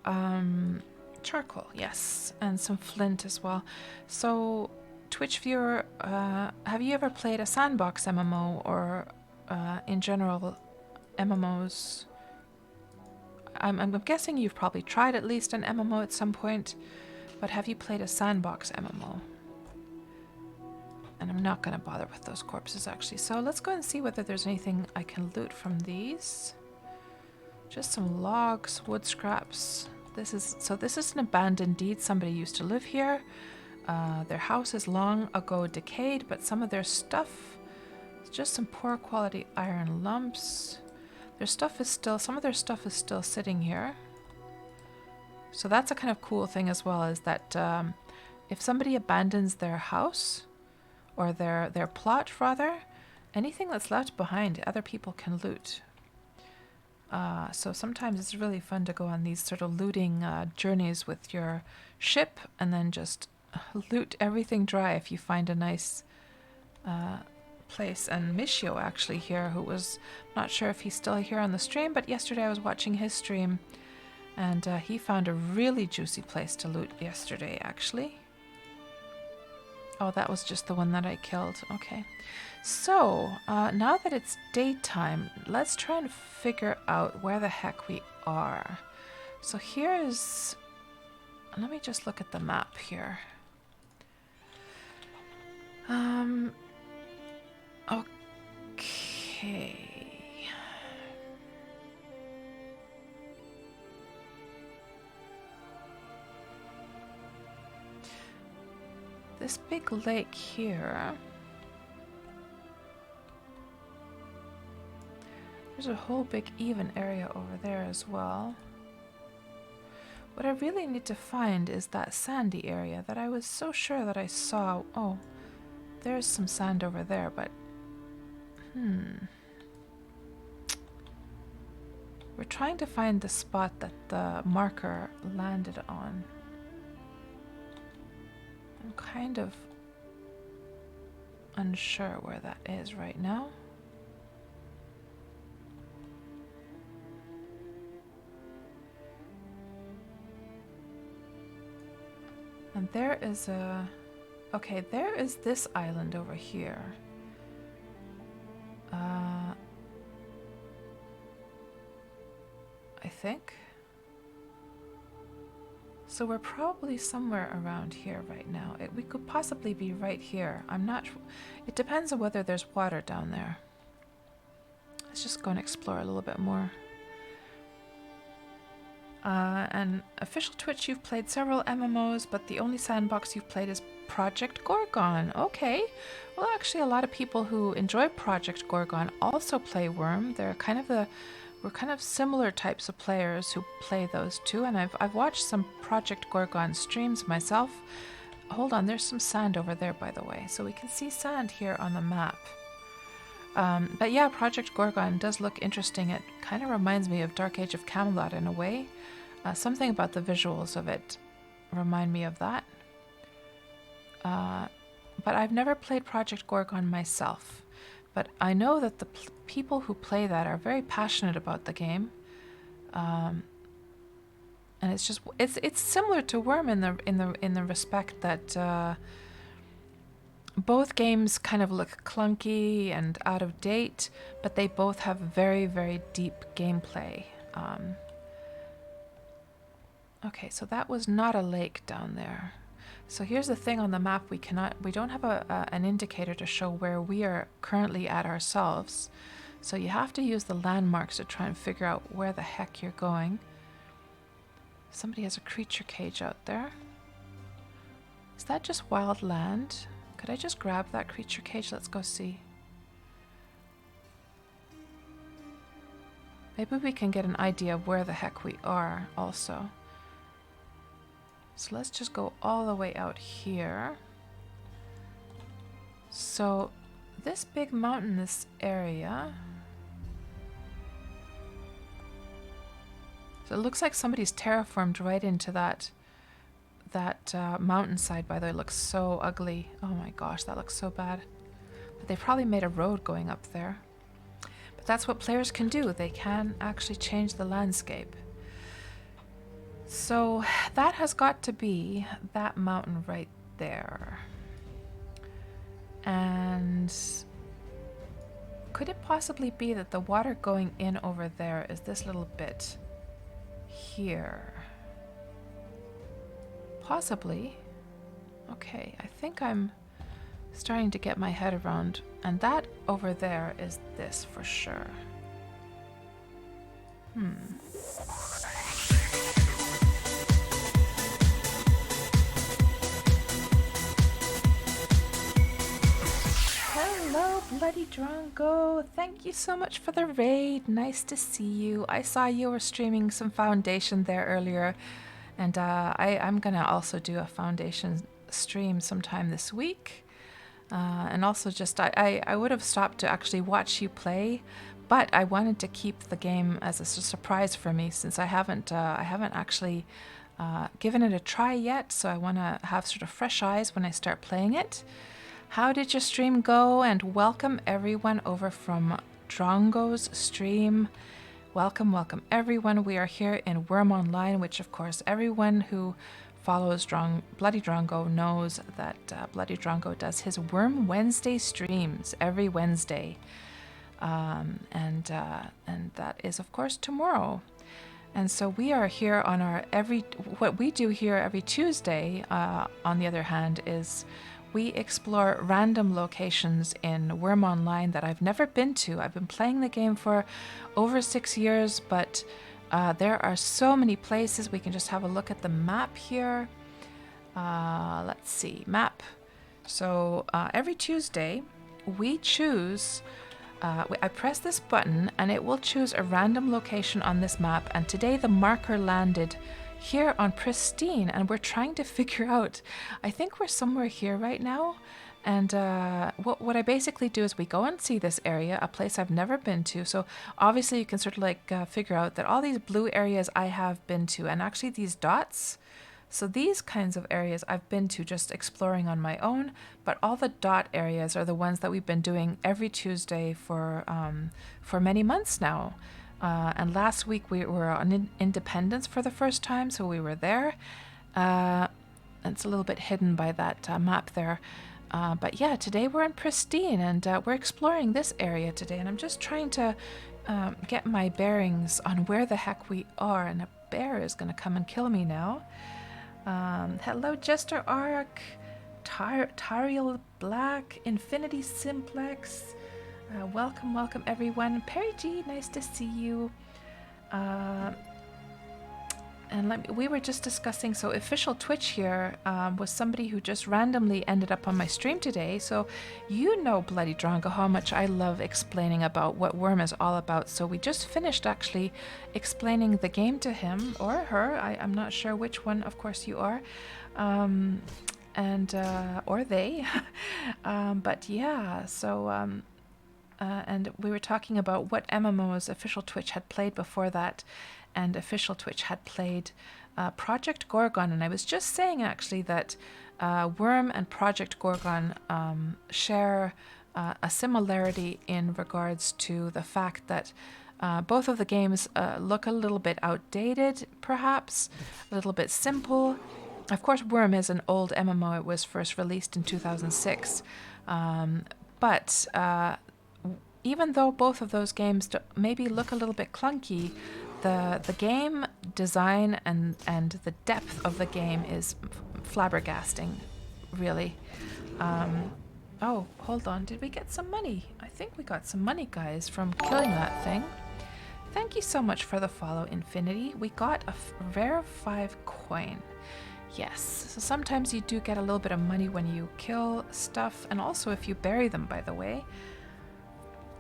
Speaker 1: charcoal, yes, and some flint as well. So, Twitch viewer, have you ever played a Sandbox MMO or in general MMOs? I'm guessing you've probably tried at least an MMO at some point, but have you played a Sandbox MMO? And I'm not going to bother with those corpses actually. So let's go and see whether there's anything I can loot from these. Just some logs, wood scraps. This is an abandoned deed. Somebody used to live here. Their house is long ago decayed, but some of their stuff, just some poor quality iron lumps. Some of their stuff is still sitting here. So that's a kind of cool thing as well, is that if somebody abandons their house, or their plot rather, anything that's left behind, other people can loot. So sometimes it's really fun to go on these sort of looting journeys with your ship and then just loot everything dry if you find a nice place. And Michio actually here, who was not sure if he's still here on the stream, but yesterday I was watching his stream and he found a really juicy place to loot yesterday actually. Oh, that was just the one that I killed. Okay. So, now that it's daytime, let's try and figure out where the heck we are. So here's... Let me just look at the map here. Okay. This big lake here... There's a whole big even area over there as well. What I really need to find is that sandy area that I was so sure that I saw. Oh, there's some sand over there, but... We're trying to find the spot that the marker landed on. I'm kind of unsure where that is right now. And there is a... Okay, there is this island over here. I think. So we're probably somewhere around here right now. We could possibly be right here. I'm not... It depends on whether there's water down there. Let's just go and explore a little bit more. And official Twitch, you've played several MMOs, but the only Sandbox you've played is Project Gorgon. Okay. Well, actually, a lot of people who enjoy Project Gorgon also play Wurm. They're kind of we're kind of similar types of players who play those two, and I've watched some Project Gorgon streams myself. Hold on, there's some sand over there, by the way, so we can see sand here on the map. But yeah, Project Gorgon does look interesting. It kind of reminds me of Dark Age of Camelot in a way. Something about the visuals of it remind me of that. But I've never played Project Gorgon myself. But I know that the people who play that are very passionate about the game. And it's just it's similar to Wurm in the respect that both games kind of look clunky and out of date, but they both have very, very deep gameplay. Okay, so that was not a lake down there. So here's the thing on the map, we don't have an indicator to show where we are currently at ourselves. So you have to use the landmarks to try and figure out where the heck you're going. Somebody has a creature cage out there. Is that just wild land? Could I just grab that creature cage? Let's go see. Maybe we can get an idea of where the heck we are also. So let's just go all the way out here. So this big mountainous area. So it looks like somebody's terraformed right into that mountainside. By the way, it looks so ugly. Oh my gosh, that looks so bad. But they probably made a road going up there. But that's what players can do. They can actually change the landscape. So that has got to be that mountain right there. And could it possibly be that the water going in over there is this little bit here? Possibly. Okay, I think I'm starting to get my head around. And that over there is this for sure. Hello, Bloody Drongo. Thank you so much for the raid. Nice to see you. I saw you were streaming some Foundation there earlier. And I'm going to also do a Foundation stream sometime this week. And also just, I would have stopped to actually watch you play, but I wanted to keep the game as a surprise for me since I haven't actually given it a try yet. So I want to have sort of fresh eyes when I start playing it. How did your stream go? And welcome everyone over from Drongo's stream. Welcome, welcome everyone. We are here in Wurm Online, which of course everyone who follows Bloody Drongo knows that Bloody Drongo does his Wurm Wednesday streams every Wednesday. And that is of course tomorrow. And so we are here on what we do here every Tuesday, on the other hand, is we explore random locations in Wurm Online that I've never been to. I've been playing the game for over 6 years, but there are so many places. We can just have a look at the map here. Let's see, map. So every Tuesday, we choose, I press this button and it will choose a random location on this map. And today the marker landed here on Pristine, and we're trying to figure out, I think we're somewhere here right now, and what I basically do is we go and see this area, a place I've never been to. So obviously you can sort of like figure out that all these blue areas I have been to, and actually these dots, so these kinds of areas I've been to just exploring on my own, but all the dot areas are the ones that we've been doing every Tuesday for many months now. And last week we were on Independence for the first time, so we were there. It's a little bit hidden by that map there. But yeah, today we're in Pristine, and we're exploring this area today. And I'm just trying to get my bearings on where the heck we are. And a bear is going to come and kill me now. Hello, Jester Ark, Tariel Black, Infinity Simplex. Welcome, welcome everyone. Perry G, nice to see you. And we were just discussing, so official Twitch here was somebody who just randomly ended up on my stream today. So you know, Bloody Drongo, how much I love explaining about what Wurm is all about. So we just finished actually explaining the game to him or her. I'm not sure which one, of course, you are. Or they. But yeah, so... and we were talking about what MMOs official Twitch had played before that, and official Twitch had played Project Gorgon. And I was just saying actually that Wurm and Project Gorgon share a similarity in regards to the fact that both of the games look a little bit outdated, perhaps, a little bit simple. Of course, Wurm is an old MMO. It was first released in 2006. But even though both of those games maybe look a little bit clunky, the game design and the depth of the game is flabbergasting, really. Oh, hold on. Did we get some money? I think we got some money, guys, from killing that thing. Thank you so much for the follow, Infinity. We got a rare 5 coin. Yes, so sometimes you do get a little bit of money when you kill stuff, and also if you bury them, by the way.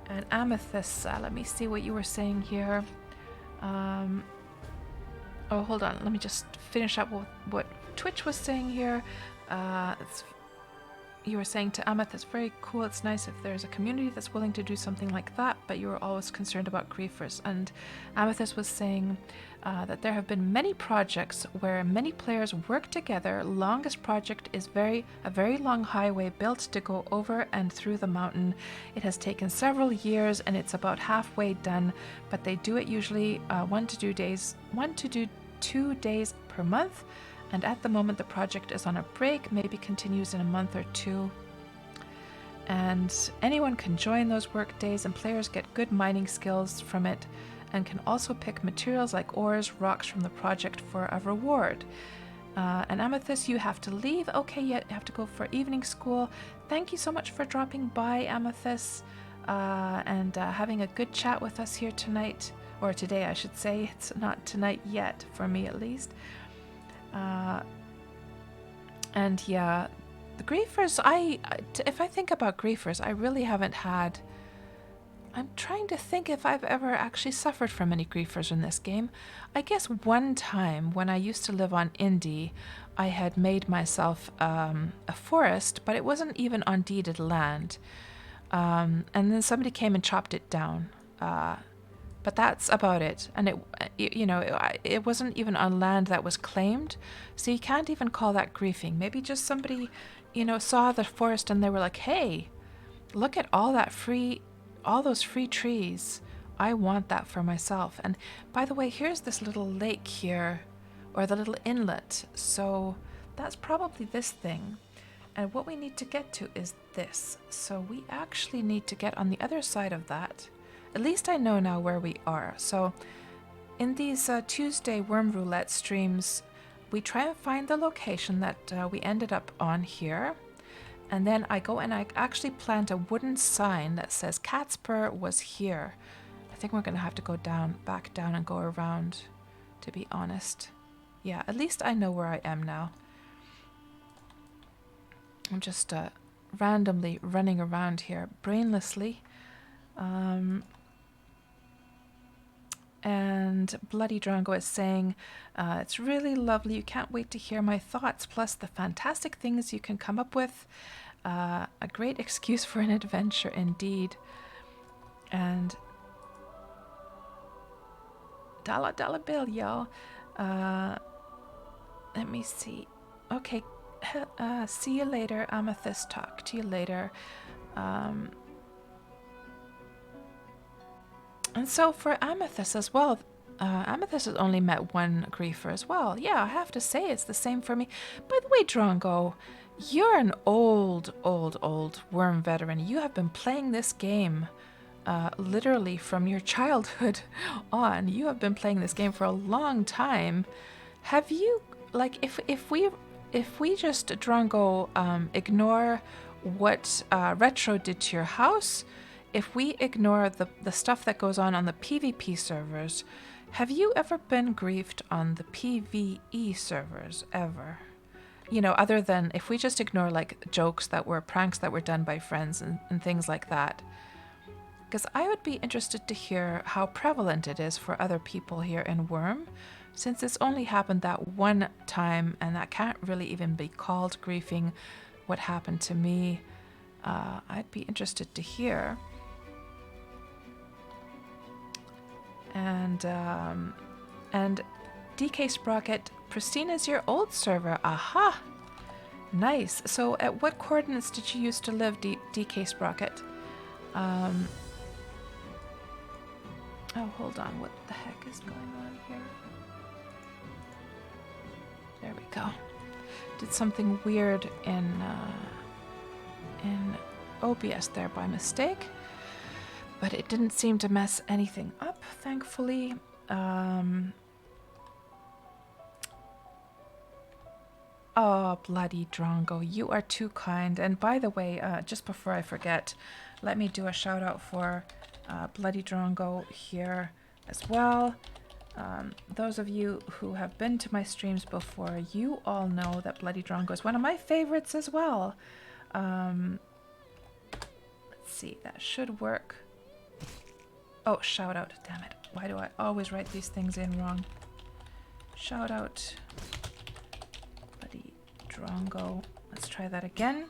Speaker 1: And Amethyst, let me see what you were saying here. Oh, hold on. Let me just finish up with what Twitch was saying here. You were saying to Amethyst, very cool. It's nice if there's a community that's willing to do something like that, but you were always concerned about griefers. And Amethyst was saying that there have been many projects where many players work together. Longest project is a very long highway built to go over and through the mountain. It has taken several years and it's about halfway done, but they do it usually 1 to 2 days per month. And at the moment, the project is on a break, maybe continues in a month or 2. And anyone can join those work days, and players get good mining skills from it and can also pick materials like ores, rocks from the project for a reward. And Amethyst, you have to leave. Okay, you have to go for evening school. Thank you so much for dropping by, Amethyst, and having a good chat with us here tonight. Or today, I should say. It's not tonight yet, for me at least. And yeah, the griefers, if I think about griefers, I really haven't had... I'm trying to think if I've ever actually suffered from any griefers in this game. I guess one time when I used to live on Indie, I had made myself a forest, but it wasn't even on deeded land. And then somebody came and chopped it down. But that's about it. And it wasn't even on land that was claimed. So you can't even call that griefing. Maybe just somebody, saw the forest and they were like, hey, look at all those free trees. I want that for myself. And by the way, here's this little lake here, or the little inlet. So that's probably this thing. And what we need to get to is this. So we actually need to get on the other side of that. At least I know now where we are. So in these Tuesday Wurm Roulette streams, we try and find the location that we ended up on here. And then I go and I actually plant a wooden sign that says KatsPurr was here. I think we're going to have to go back down and go around, to be honest. Yeah, at least I know where I am now. I'm just randomly running around here, brainlessly. And Bloody Drongo is saying, it's really lovely. You can't wait to hear my thoughts, plus the fantastic things you can come up with. A great excuse for an adventure indeed. And dollar bill, y'all. Let me see. Okay, see you later, Amethyst. Talk to you later. And so for Amethyst as well, Amethyst has only met one griefer as well. Yeah, I have to say it's the same for me. By the way, Drongo, you're an old Wurm veteran. You have been playing this game literally from your childhood on. You have been playing this game for a long time. Have you, like, if we just, Drongo, ignore what Retro did to your house, if we ignore the stuff that goes on the PvP servers, have you ever been griefed on the PvE servers, ever? Other than if we just ignore, like, pranks that were done by friends and things like that. Because I would be interested to hear how prevalent it is for other people here in Wurm, since it's only happened that one time, and that can't really even be called griefing what happened to me. I'd be interested to hear. And DK Sprocket, Pristine is your old server. Aha! Nice. So at what coordinates did you used to live, DK Sprocket? Oh, hold on. What the heck is going on here? There we go. did something weird in OBS there by mistake, but it didn't seem to mess anything up, thankfully. Oh, bloody Drongo, you are too kind. And by the way, just before I forget, let me do a shout out for Bloody Drongo here as well. Those of you who have been to my streams before, you all know that Bloody Drongo is one of my favorites as well. Let's see, that should work. Oh, shout out, damn it. Why do I always write these things in wrong? Shout out. Drongo. Let's try that again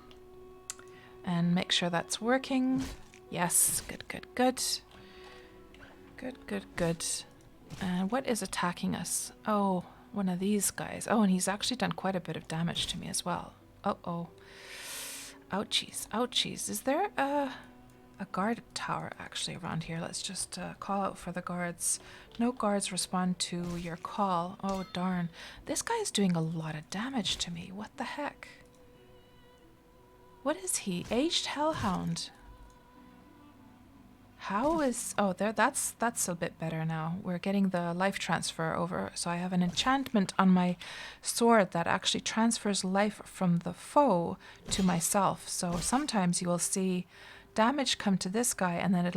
Speaker 1: and make sure that's working. Yes, good, good, good. Good, good, good. And what is attacking us? Oh, one of these guys. Oh, and he's actually done quite a bit of damage to me as well. Uh-oh. Ouchies, ouchies. Is there a guard tower actually around here? Let's just call out for the guards. No guards respond to your call. Oh darn. This guy is doing a lot of damage to me. What the heck? What is he? Aged Hellhound. How is... Oh, there. That's a bit better now. We're getting the life transfer over. So I have an enchantment on my sword that actually transfers life from the foe to myself. So sometimes you will see damage come to this guy and then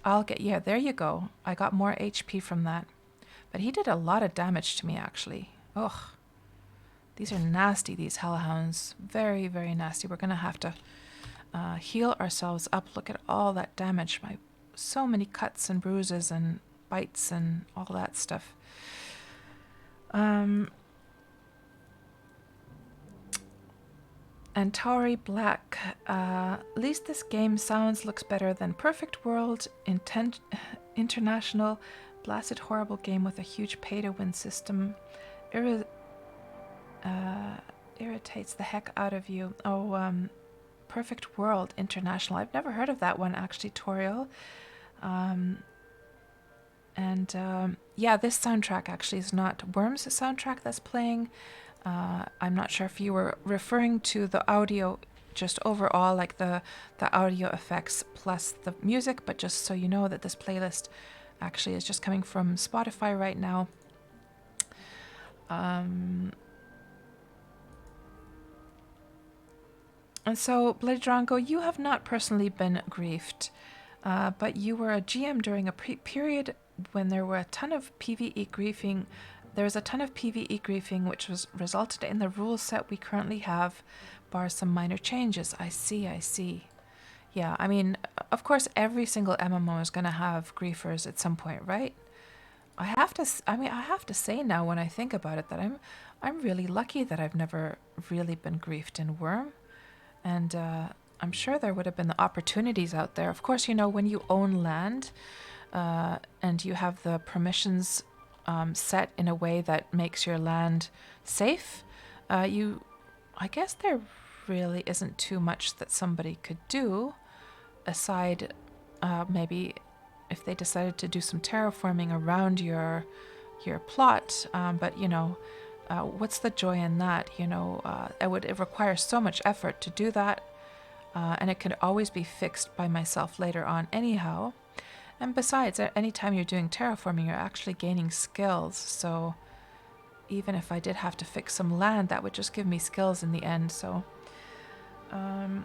Speaker 1: I'll get, yeah, there you go. I got more HP from that. But he did a lot of damage to me actually. Ugh. These are nasty, these hellhounds. Very, very nasty. We're gonna have to heal ourselves up. Look at all that damage. So many cuts and bruises and bites and all that stuff. Antari Black. At least this game looks better than Perfect World, International, blasted horrible game with a huge pay-to-win system. Irritates the heck out of you. Oh, Perfect World International. I've never heard of that one actually, Toriel. Yeah, this soundtrack actually is not Wurm's soundtrack that's playing. I'm not sure if you were referring to the audio just overall, like the audio effects plus the music, but just so you know that this playlist actually is just coming from Spotify right now. And so, Bloody Drongo, you have not personally been griefed, but you were a GM during a period when there were a ton of PvE griefing. There was a ton of PvE griefing, which was resulted in the rule set we currently have, bar some minor changes. I see, I see. Yeah, I mean, of course, every single MMO is going to have griefers at some point, right? I have to say now, when I think about it, that I'm really lucky that I've never really been griefed in Wurm, and I'm sure there would have been the opportunities out there. Of course, you know, when you own land, and you have the permissions set in a way that makes your land safe, I guess there really isn't too much that somebody could do aside maybe if they decided to do some terraforming around your plot, but you know, what's the joy in that? You know, it requires so much effort to do that, and it could always be fixed by myself later on anyhow. And besides, anytime you're doing terraforming, you're actually gaining skills. So even if I did have to fix some land, that would just give me skills in the end. So, and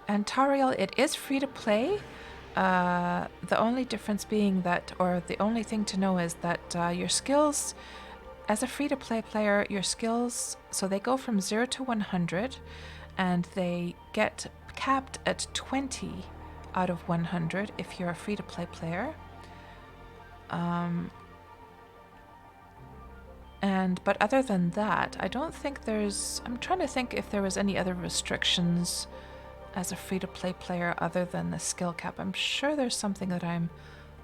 Speaker 1: Tariel, it is free to play. The only difference being that, or the only thing to know is that your skills, as a free to play player, your skills, so they go from 0 to 100, and they get capped at 20 out of 100 if you're a free-to-play player. But other than that, I don't think there's... I'm trying to think if there was any other restrictions as a free-to-play player other than the skill cap. I'm sure there's something that I'm...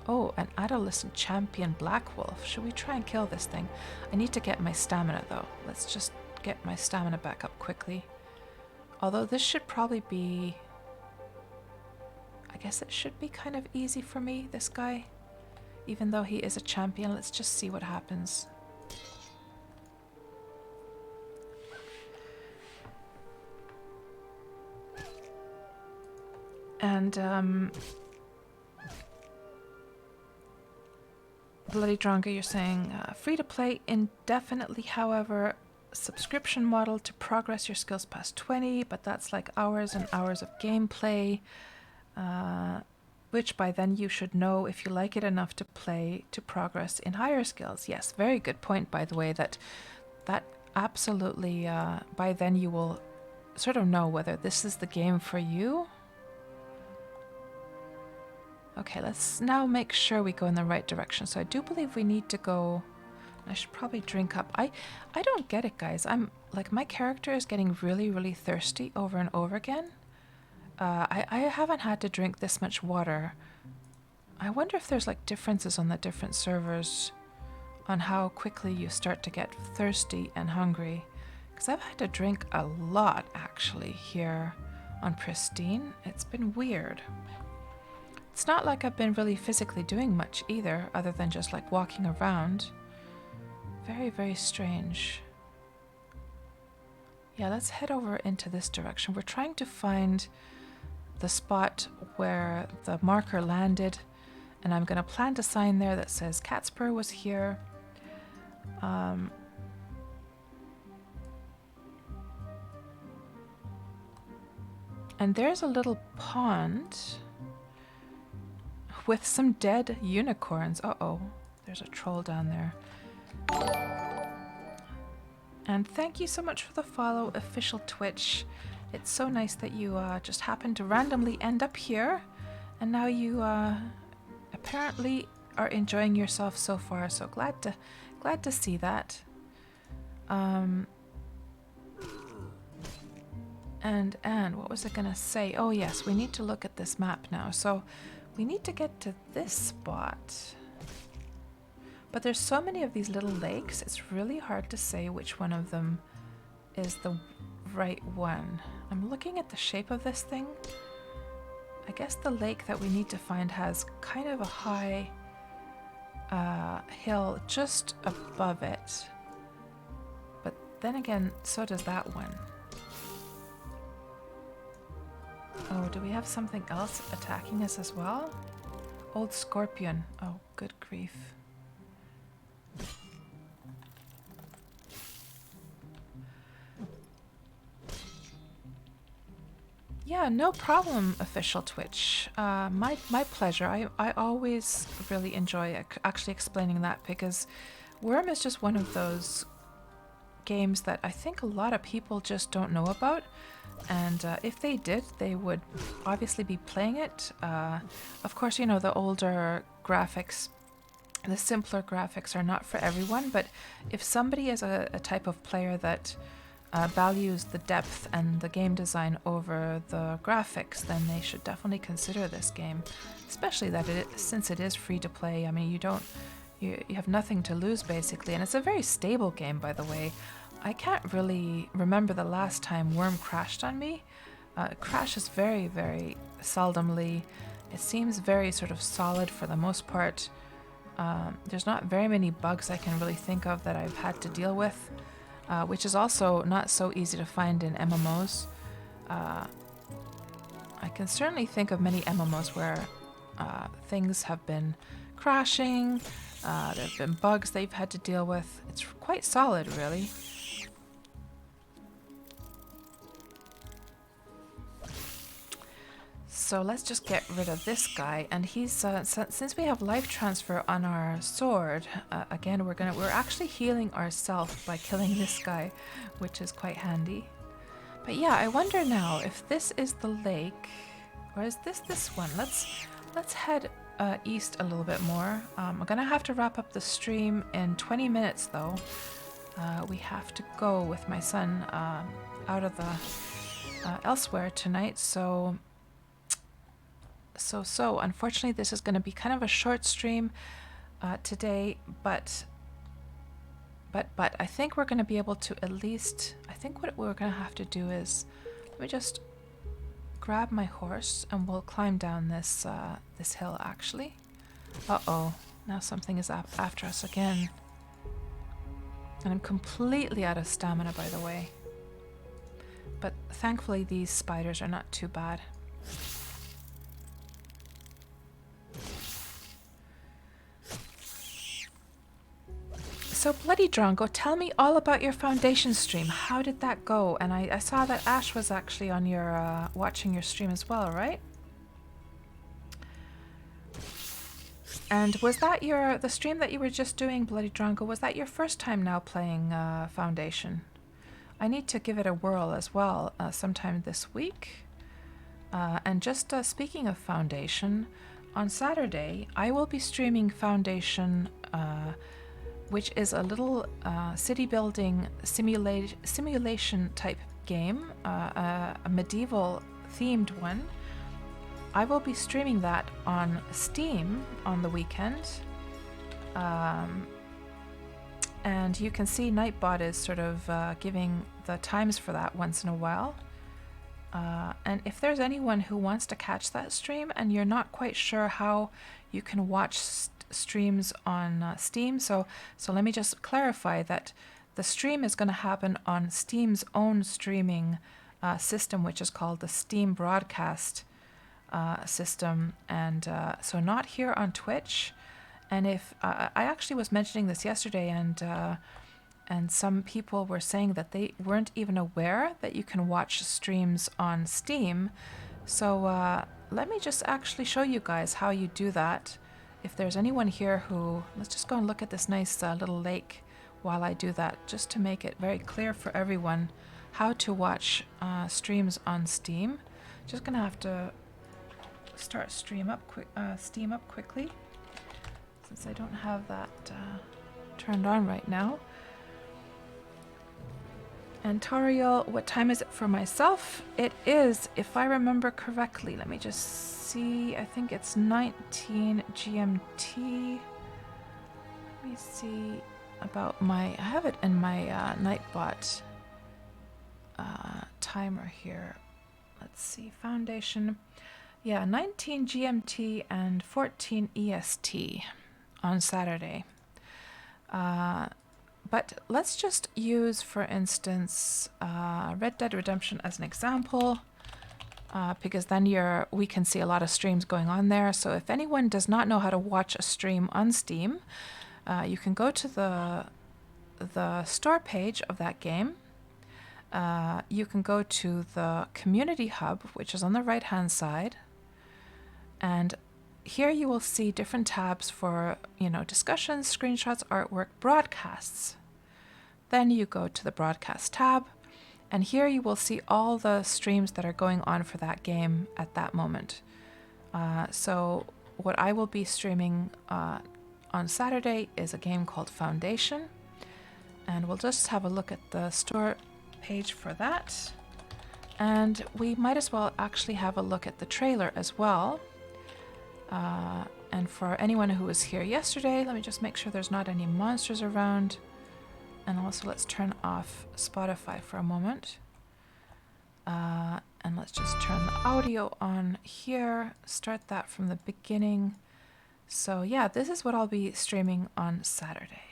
Speaker 1: Oh, an adolescent champion black wolf. Should we try and kill this thing? I need to get my stamina, though. Let's just get my stamina back up quickly. Although this should probably be... I guess it should be kind of easy for me, this guy. Even though he is a champion, let's just see what happens. And Bloody Dronga, you're saying free to play indefinitely, however, subscription model to progress your skills past 20, but that's like hours and hours of gameplay, which by then you should know if you like it enough to play to progress in higher skills. Yes, very good point, by the way, that absolutely, by then you will sort of know whether this is the game for you. Okay, let's now make sure we go in the right direction. So I do believe we need to go... I should probably drink up. I don't get it, guys. I'm like, my character is getting really, really thirsty over and over again. I haven't had to drink this much water. I wonder if there's like differences on the different servers on how quickly you start to get thirsty and hungry. Because I've had to drink a lot, actually, here on Pristine. It's been weird. It's not like I've been really physically doing much either, other than just like walking around. Very, very strange. Yeah, let's head over into this direction. We're trying to find the spot where the marker landed, and I'm going to plant a sign there that says KatsPurr was here. And there's a little pond with some dead unicorns. Uh-oh, there's a troll down there. And thank you so much for the follow, official Twitch. It's so nice that you just happened to randomly end up here, and now you apparently are enjoying yourself so far. So glad to see that. And what was I gonna say? Oh yes, we need to look at this map now. So we need to get to this spot. But there's so many of these little lakes, it's really hard to say which one of them is the right one. I'm looking at the shape of this thing. I guess the lake that we need to find has kind of a high hill just above it. But then again, so does that one. Oh, do we have something else attacking us as well? Old scorpion. Oh, good grief. Yeah, no problem, official Twitch. My pleasure. I always really enjoy actually explaining that, because Wurm is just one of those games that I think a lot of people just don't know about. And if they did, they would obviously be playing it. Of course, you know, the older graphics, the simpler graphics are not for everyone, but if somebody is a type of player that values the depth and the game design over the graphics, then they should definitely consider this game, especially that since it is free to play. I mean, you have nothing to lose basically, and it's a very stable game, by the way. I can't really remember the last time Wurm crashed on me. It crashes very, very seldomly. It seems very sort of solid for the most part. There's not very many bugs I can really think of that I've had to deal with, which is also not so easy to find in MMOs. I can certainly think of many MMOs where things have been crashing, there have been bugs they've had to deal with. It's quite solid, really. So let's just get rid of this guy, and he's since we have life transfer on our sword, again we're actually healing ourselves by killing this guy, which is quite handy. But yeah, I wonder now if this is the lake, or is this one? Let's head east a little bit more. I'm gonna have to wrap up the stream in 20 minutes though. We have to go with my son out of the elsewhere tonight, so unfortunately this is going to be kind of a short stream today, but I think we're going to be able to at least, I think what we're going to have to do is, let me just grab my horse and we'll climb down this this hill actually. Uh-oh, now something is after us again. And I'm completely out of stamina, by the way. But thankfully these spiders are not too bad. So Bloody Drongo, tell me all about your Foundation stream. How did that go? And I saw that Ash was actually on your watching your stream as well, right? And was that the stream that you were just doing, Bloody Drongo? Was that your first time now playing Foundation? I need to give it a whirl as well sometime this week. And just speaking of Foundation, on Saturday I will be streaming Foundation, which is a little city building simulation type game, a medieval themed one. I will be streaming that on Steam on the weekend. And you can see Nightbot is sort of giving the times for that once in a while. And if there's anyone who wants to catch that stream and you're not quite sure how you can watch streams on Steam, so let me just clarify that the stream is going to happen on Steam's own streaming system, which is called the Steam Broadcast system, and so not here on Twitch. And if I actually was mentioning this yesterday, and some people were saying that they weren't even aware that you can watch streams on Steam. So let me just actually show you guys how you do that. If there's anyone here who, let's just go and look at this nice little lake while I do that, just to make it very clear for everyone how to watch streams on Steam. Just gonna have to start Steam up quickly, since I don't have that turned on right now. And Toriel, what time is it for myself? It is, if I remember correctly, let me just see, I think it's 19 GMT. Let me see about I have it in my Nightbot timer here. Let's see, Foundation. Yeah, 19 GMT and 14 EST on Saturday. But let's just use, for instance, Red Dead Redemption as an example, because then we can see a lot of streams going on there. So if anyone does not know how to watch a stream on Steam, you can go to the store page of that game. You can go to the community hub, which is on the right-hand side. And here you will see different tabs for, discussions, screenshots, artwork, broadcasts. Then you go to the broadcast tab, and here you will see all the streams that are going on for that game at that moment. So what I will be streaming on Saturday is a game called Foundation, and we'll just have a look at the store page for that. And we might as well actually have a look at the trailer as well. And for anyone who was here yesterday, let me just make sure there's not any monsters around. And also let's turn off Spotify for a moment. And let's just turn the audio on here, start that from the beginning. So yeah, this is what I'll be streaming on Saturday.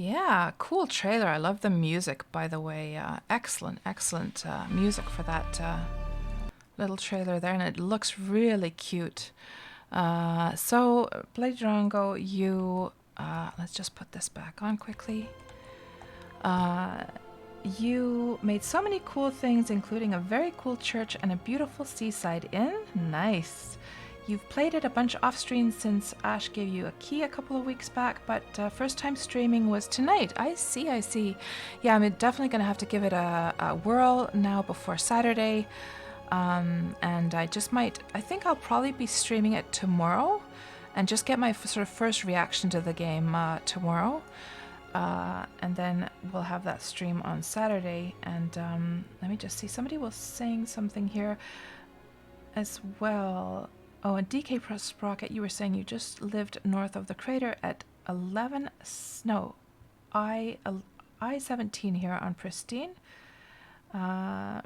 Speaker 1: Yeah, cool trailer. I love the music, by the way. Excellent, excellent music for that little trailer there, and it looks really cute. So, Bloody Drongo, you. Let's just put this back on quickly. You made so many cool things, including a very cool church and a beautiful seaside inn. Nice. You've played it a bunch off stream since Ash gave you a key a couple of weeks back, but first time streaming was tonight. I see, I see. Yeah, I'm definitely going to have to give it a whirl now before Saturday. And I just might, I think I'll probably be streaming it tomorrow and just get my sort of first reaction to the game tomorrow. And then we'll have that stream on Saturday. And let me just see, somebody was saying something here as well. Oh, and DK Sprocket, you were saying you just lived north of the crater at 11, no, I-17 here on Pristine. And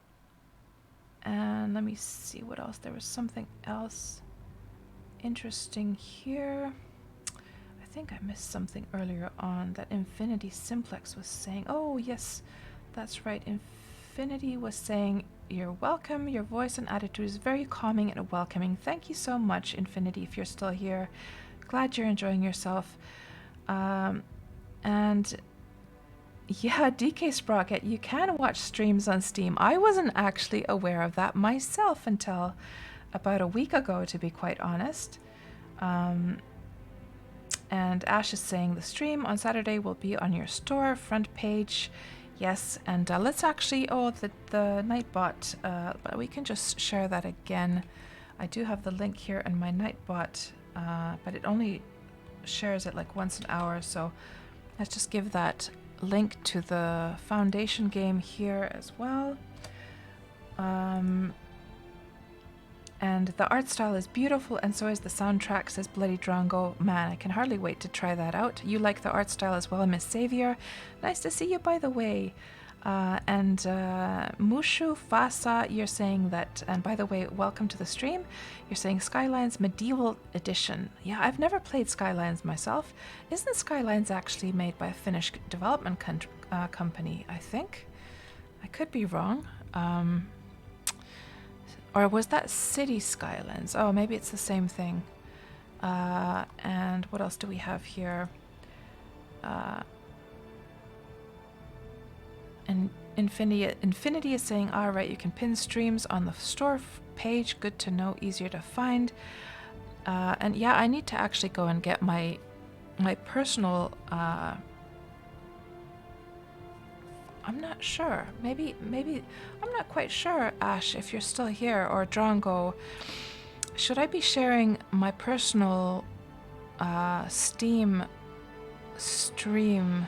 Speaker 1: let me see what else. There was something else interesting here. I think I missed something earlier on that Infinity Simplex was saying. Oh, yes, that's right. Infinity was saying, "You're welcome. Your voice and attitude is very calming and welcoming." Thank you so much, Infinity, if you're still here. Glad you're enjoying yourself. And yeah, DK Sprocket, you can watch streams on Steam. I wasn't actually aware of that myself until about a week ago, to be quite honest. And Ash is saying the stream on Saturday will be on your store front page. Yes, and let's actually, the Nightbot, but we can just share that again. I do have the link here in my Nightbot, but it only shares it like once an hour, so let's just give that link to the Foundation game here as well. And the art style is beautiful, and so is the soundtrack, says Bloody Drongo. Man, I can hardly wait to try that out. You like the art style as well, Miss Savior. Nice to see you, by the way. And Mushu Fasa, you're saying that, and by the way, welcome to the stream. You're saying Skylines Medieval Edition. Yeah, I've never played Skylines myself. Isn't Skylines actually made by a Finnish development company, I think? I could be wrong. Or was that City Skylines? Oh, maybe it's the same thing. And what else do we have here? And Infinity is saying, all right, you can pin streams on the store page. Good to know, easier to find. And yeah, I need to actually go and get my personal... I'm not sure. Maybe I'm not quite sure, Ash, if you're still here, or Drongo. Should I be sharing my personal Steam stream,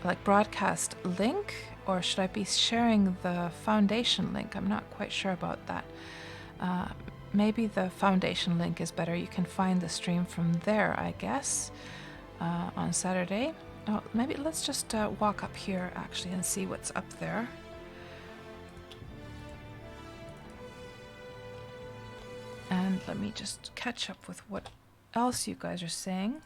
Speaker 1: like broadcast link, or should I be sharing the Foundation link? I'm not quite sure about that. Maybe the Foundation link is better. You can find the stream from there, I guess, on Saturday. Oh, maybe let's just walk up here actually and see what's up there. And let me just catch up with what else you guys are saying.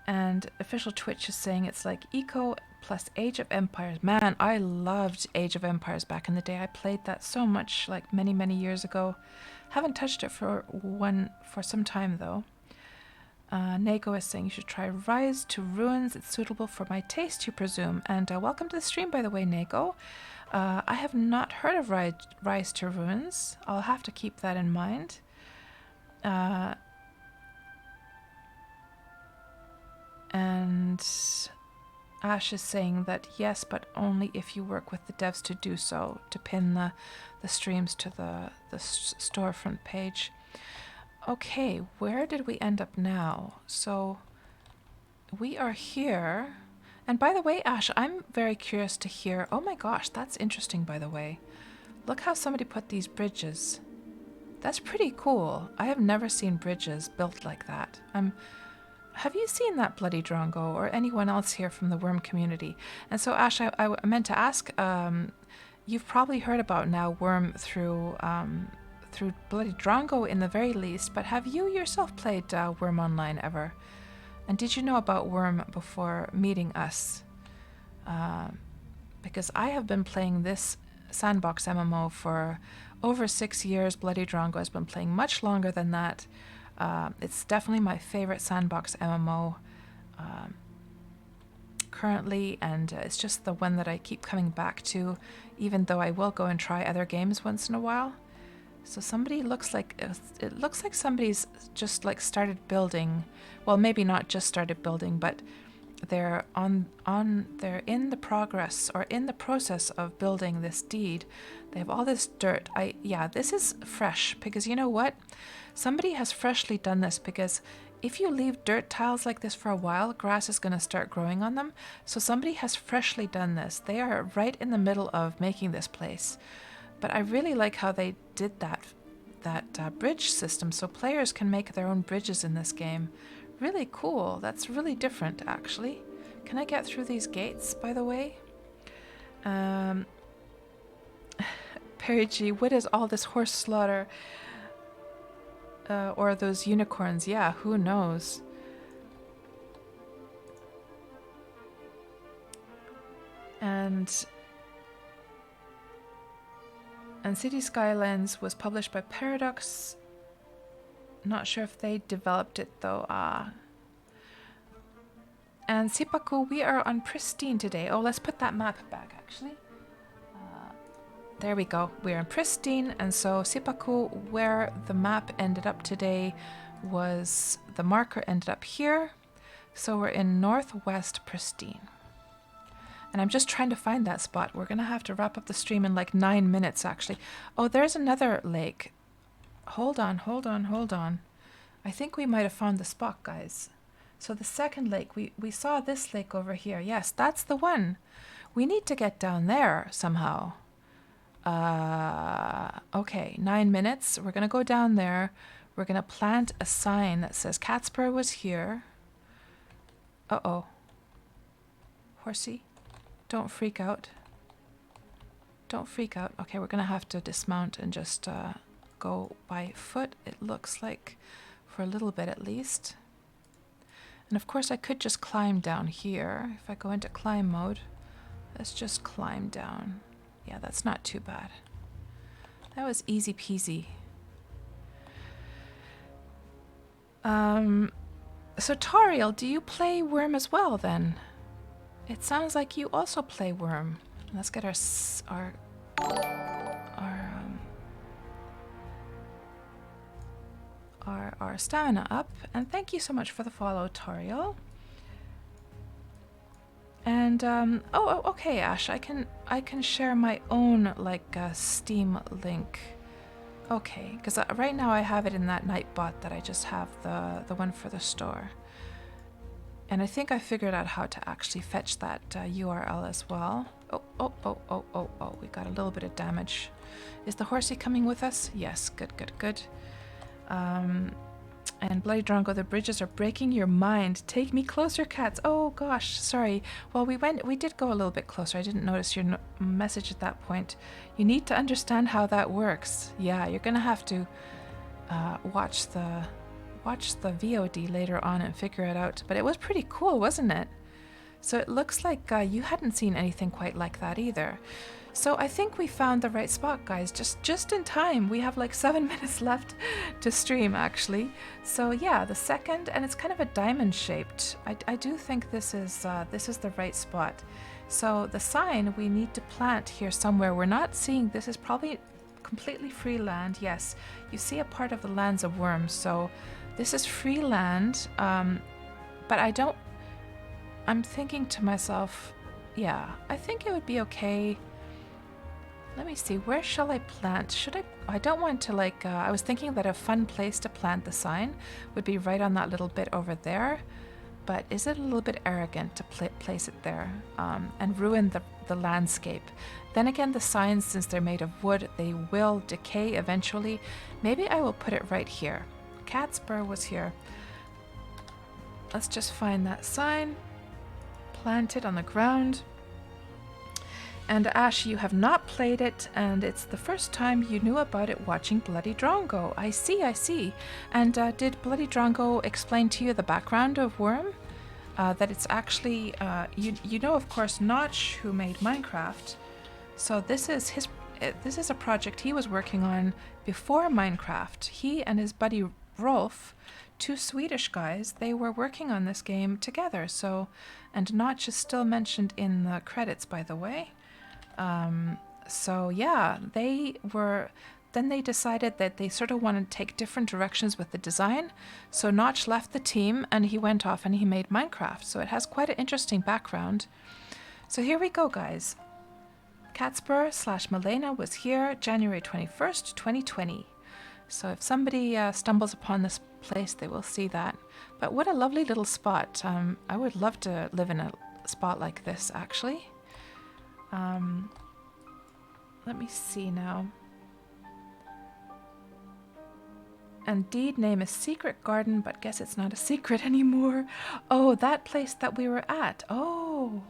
Speaker 1: And official Twitch is saying it's like Eco plus Age of Empires. Man, I loved Age of Empires back in the day. I played that so much, like many, many years ago. Haven't touched it for some time though. Nago is saying you should try Rise to Ruins. It's suitable for my taste, you presume. And welcome to the stream, by the way, Nago. I have not heard of Rise to Ruins. I'll have to keep that in mind. And Ash is saying that yes, but only if you work with the devs to do so, to pin the streams to the storefront page. Okay, where did we end up now? So we are here. And by the way, Ash, I'm very curious to hear. Oh my gosh, that's interesting, by the way. Look how somebody put these bridges. That's pretty cool. I have never seen bridges built like that. Have you seen that, Bloody Drongo, or anyone else here from the Wurm community? And so, Ash, I meant to ask, you've probably heard about now Wurm through Bloody Drongo in the very least, but have you yourself played Wurm Online ever? And did you know about Wurm before meeting us? Because I have been playing this Sandbox MMO for over 6 years. Bloody Drongo has been playing much longer than that. It's definitely my favorite Sandbox MMO currently, and it's just the one that I keep coming back to, even though I will go and try other games once in a while. So somebody looks like it looks like somebody's just like started building. Well, maybe not just started building, but they're they're in the progress or in the process of building this deed. They have all this dirt. Yeah, this is fresh, because you know what? Somebody has freshly done this, because if you leave dirt tiles like this for a while, grass is going to start growing on them. So somebody has freshly done this. They are right in the middle of making this place. But I really like how they did that bridge system, so players can make their own bridges in this game. Really cool. That's really different, actually. Can I get through these gates, by the way? Perry G, what is all this horse slaughter? Or those unicorns? Yeah, who knows? And City Skylines was published by Paradox. Not sure if they developed it though. And Sipaku, we are on Pristine today. Oh, let's put that map back actually. There we go. We're in Pristine, and so Sipaku, where the map ended up today, was the marker ended up here. So we're in Northwest Pristine. And I'm just trying to find that spot. We're going to have to wrap up the stream in like 9 minutes, actually. Oh, there's another lake. Hold on. I think we might have found the spot, guys. So the second lake, we saw this lake over here. Yes, that's the one. We need to get down there somehow. Okay, 9 minutes. We're going to go down there. We're going to plant a sign that says KatsPurr was here. Uh-oh. Horsey. Don't freak out. Don't freak out. Okay, we're going to have to dismount and just go by foot, it looks like, for a little bit at least. And of course I could just climb down here. If I go into climb mode, let's just climb down. Yeah, that's not too bad. That was easy peasy. So Toriel, do you play Wurm as well then? It sounds like you also play Wurm. Let's get our stamina up. And thank you so much for the follow, Toriel. And okay, Ash, I can share my own like Steam link. Okay, because right now I have it in that Nightbot that I just have the one for the store. And I think I figured out how to actually fetch that URL as well. Oh, we got a little bit of damage. Is the horsey coming with us? Yes, good. And Bloody Drongo, the bridges are breaking your mind. Take me closer, cats. Oh gosh, sorry. Well, we did go a little bit closer. I didn't notice your message at that point. You need to understand how that works. Yeah, you're gonna have to watch the VOD later on and figure it out. But it was pretty cool, wasn't it? So it looks like you hadn't seen anything quite like that either. So I think we found the right spot, guys, just in time. We have like 7 minutes left to stream, actually. So yeah, the second, and it's kind of a diamond shaped. I do think this is the right spot. So the sign we need to plant here somewhere. We're not seeing, this is probably completely free land. Yes, you see a part of the lands of Wurm, so this is free land. But I'm thinking to myself, yeah, I think it would be okay. Let me see, where shall I plant? I don't want to like, I was thinking that a fun place to plant the sign would be right on that little bit over there. But is it a little bit arrogant to place it there and ruin the landscape? Then again, the signs, since they're made of wood, they will decay eventually. Maybe I will put it right here. KatsPurr was here. Let's just find that sign, plant it on the ground. And Ash, you have not played it, and it's the first time you knew about it watching Bloody Drongo. I see, I see. And did Bloody Drongo explain to you the background of Wurm? That it's actually, you know, of course, Notch, who made Minecraft. So this is a project he was working on before Minecraft. He and his buddy Rolf, two Swedish guys, they were working on this game together. So, and Notch is still mentioned in the credits, by the way. So yeah, then they decided that they sort of wanted to take different directions with the design. So Notch left the team and he went off and he made Minecraft. So it has quite an interesting background. So here we go, guys. KatsPurr / Malena was here January 21st, 2020. So if somebody stumbles upon this place, they will see that. But what a lovely little spot. I would love to live in a spot like this, actually. Let me see now. Indeed, name is Secret Garden, but guess it's not a secret anymore. Oh, that place that we were at. Oh.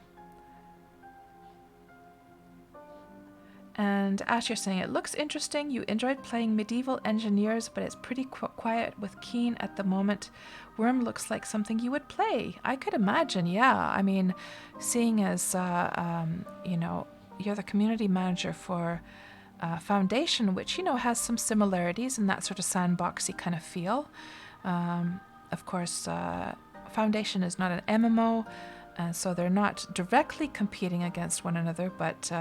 Speaker 1: And Ash, you're saying it looks interesting. You enjoyed playing medieval engineers, but it's pretty quiet with Keen at the moment. Wurm looks like something you would play. I could imagine, yeah. I mean, seeing as, you know, you're the community manager for Foundation, which, you know, has some similarities in that sort of sandboxy kind of feel. Of course, Foundation is not an MMO, and so they're not directly competing against one another, but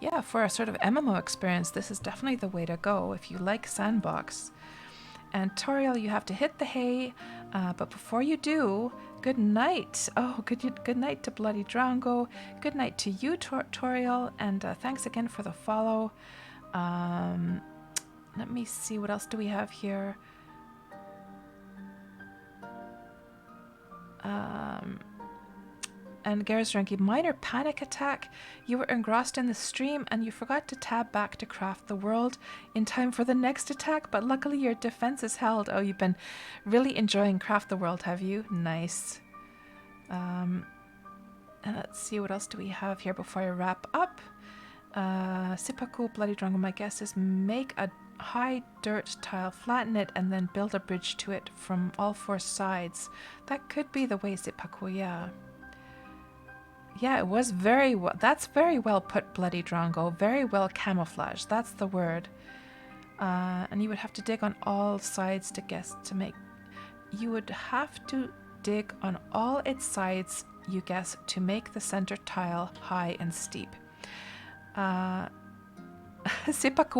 Speaker 1: yeah, for a sort of MMO experience, this is definitely the way to go if you like Sandbox. And Toriel, you have to hit the hay, but before you do, good night. Oh, good night to Bloody Drongo. Good night to you, Toriel, and thanks again for the follow. Let me see, what else do we have here? And Gareth Ranky, minor panic attack. You were engrossed in the stream and you forgot to tab back to craft the world in time for the next attack, but luckily your defense is held. Oh, you've been really enjoying craft the world, have you? Nice. And let's see, what else do we have here before I wrap up? Sipaku, Bloody Drongo, my guess is make a high dirt tile, flatten it, and then build a bridge to it from all four sides. That could be the way, Sipaku, yeah. Yeah, it was very well. That's very well put, Bloody Drongo. Very well camouflaged. That's the word. And you would have to dig on all sides to make. You would have to dig on all its sides, you guess, to make the center tile high and steep. Sipaku,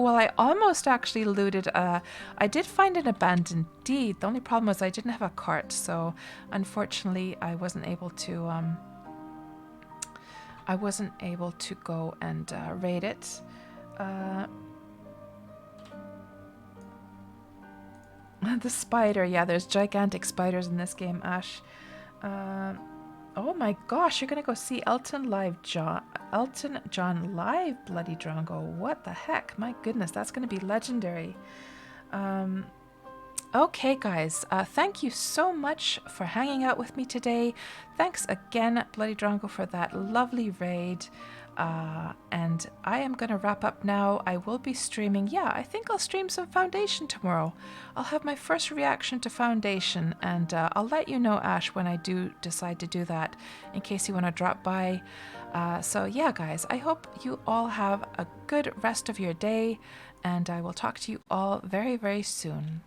Speaker 1: well, I almost actually looted. I did find an abandoned deed. The only problem was I didn't have a cart, so unfortunately I wasn't able to. I wasn't able to go and raid it. The spider, yeah, there's gigantic spiders in this game, Ash. Oh my gosh, you're gonna go see Elton John live, Bloody Drongo. What the heck? My goodness, that's gonna be legendary. Okay, guys, thank you so much for hanging out with me today. Thanks again, Bloody Drongo, for that lovely raid. And I am going to wrap up now. I will be streaming. Yeah, I think I'll stream some Foundation tomorrow. I'll have my first reaction to Foundation, and I'll let you know, Ash, when I do decide to do that, in case you want to drop by. So yeah, guys, I hope you all have a good rest of your day, and I will talk to you all very, very soon.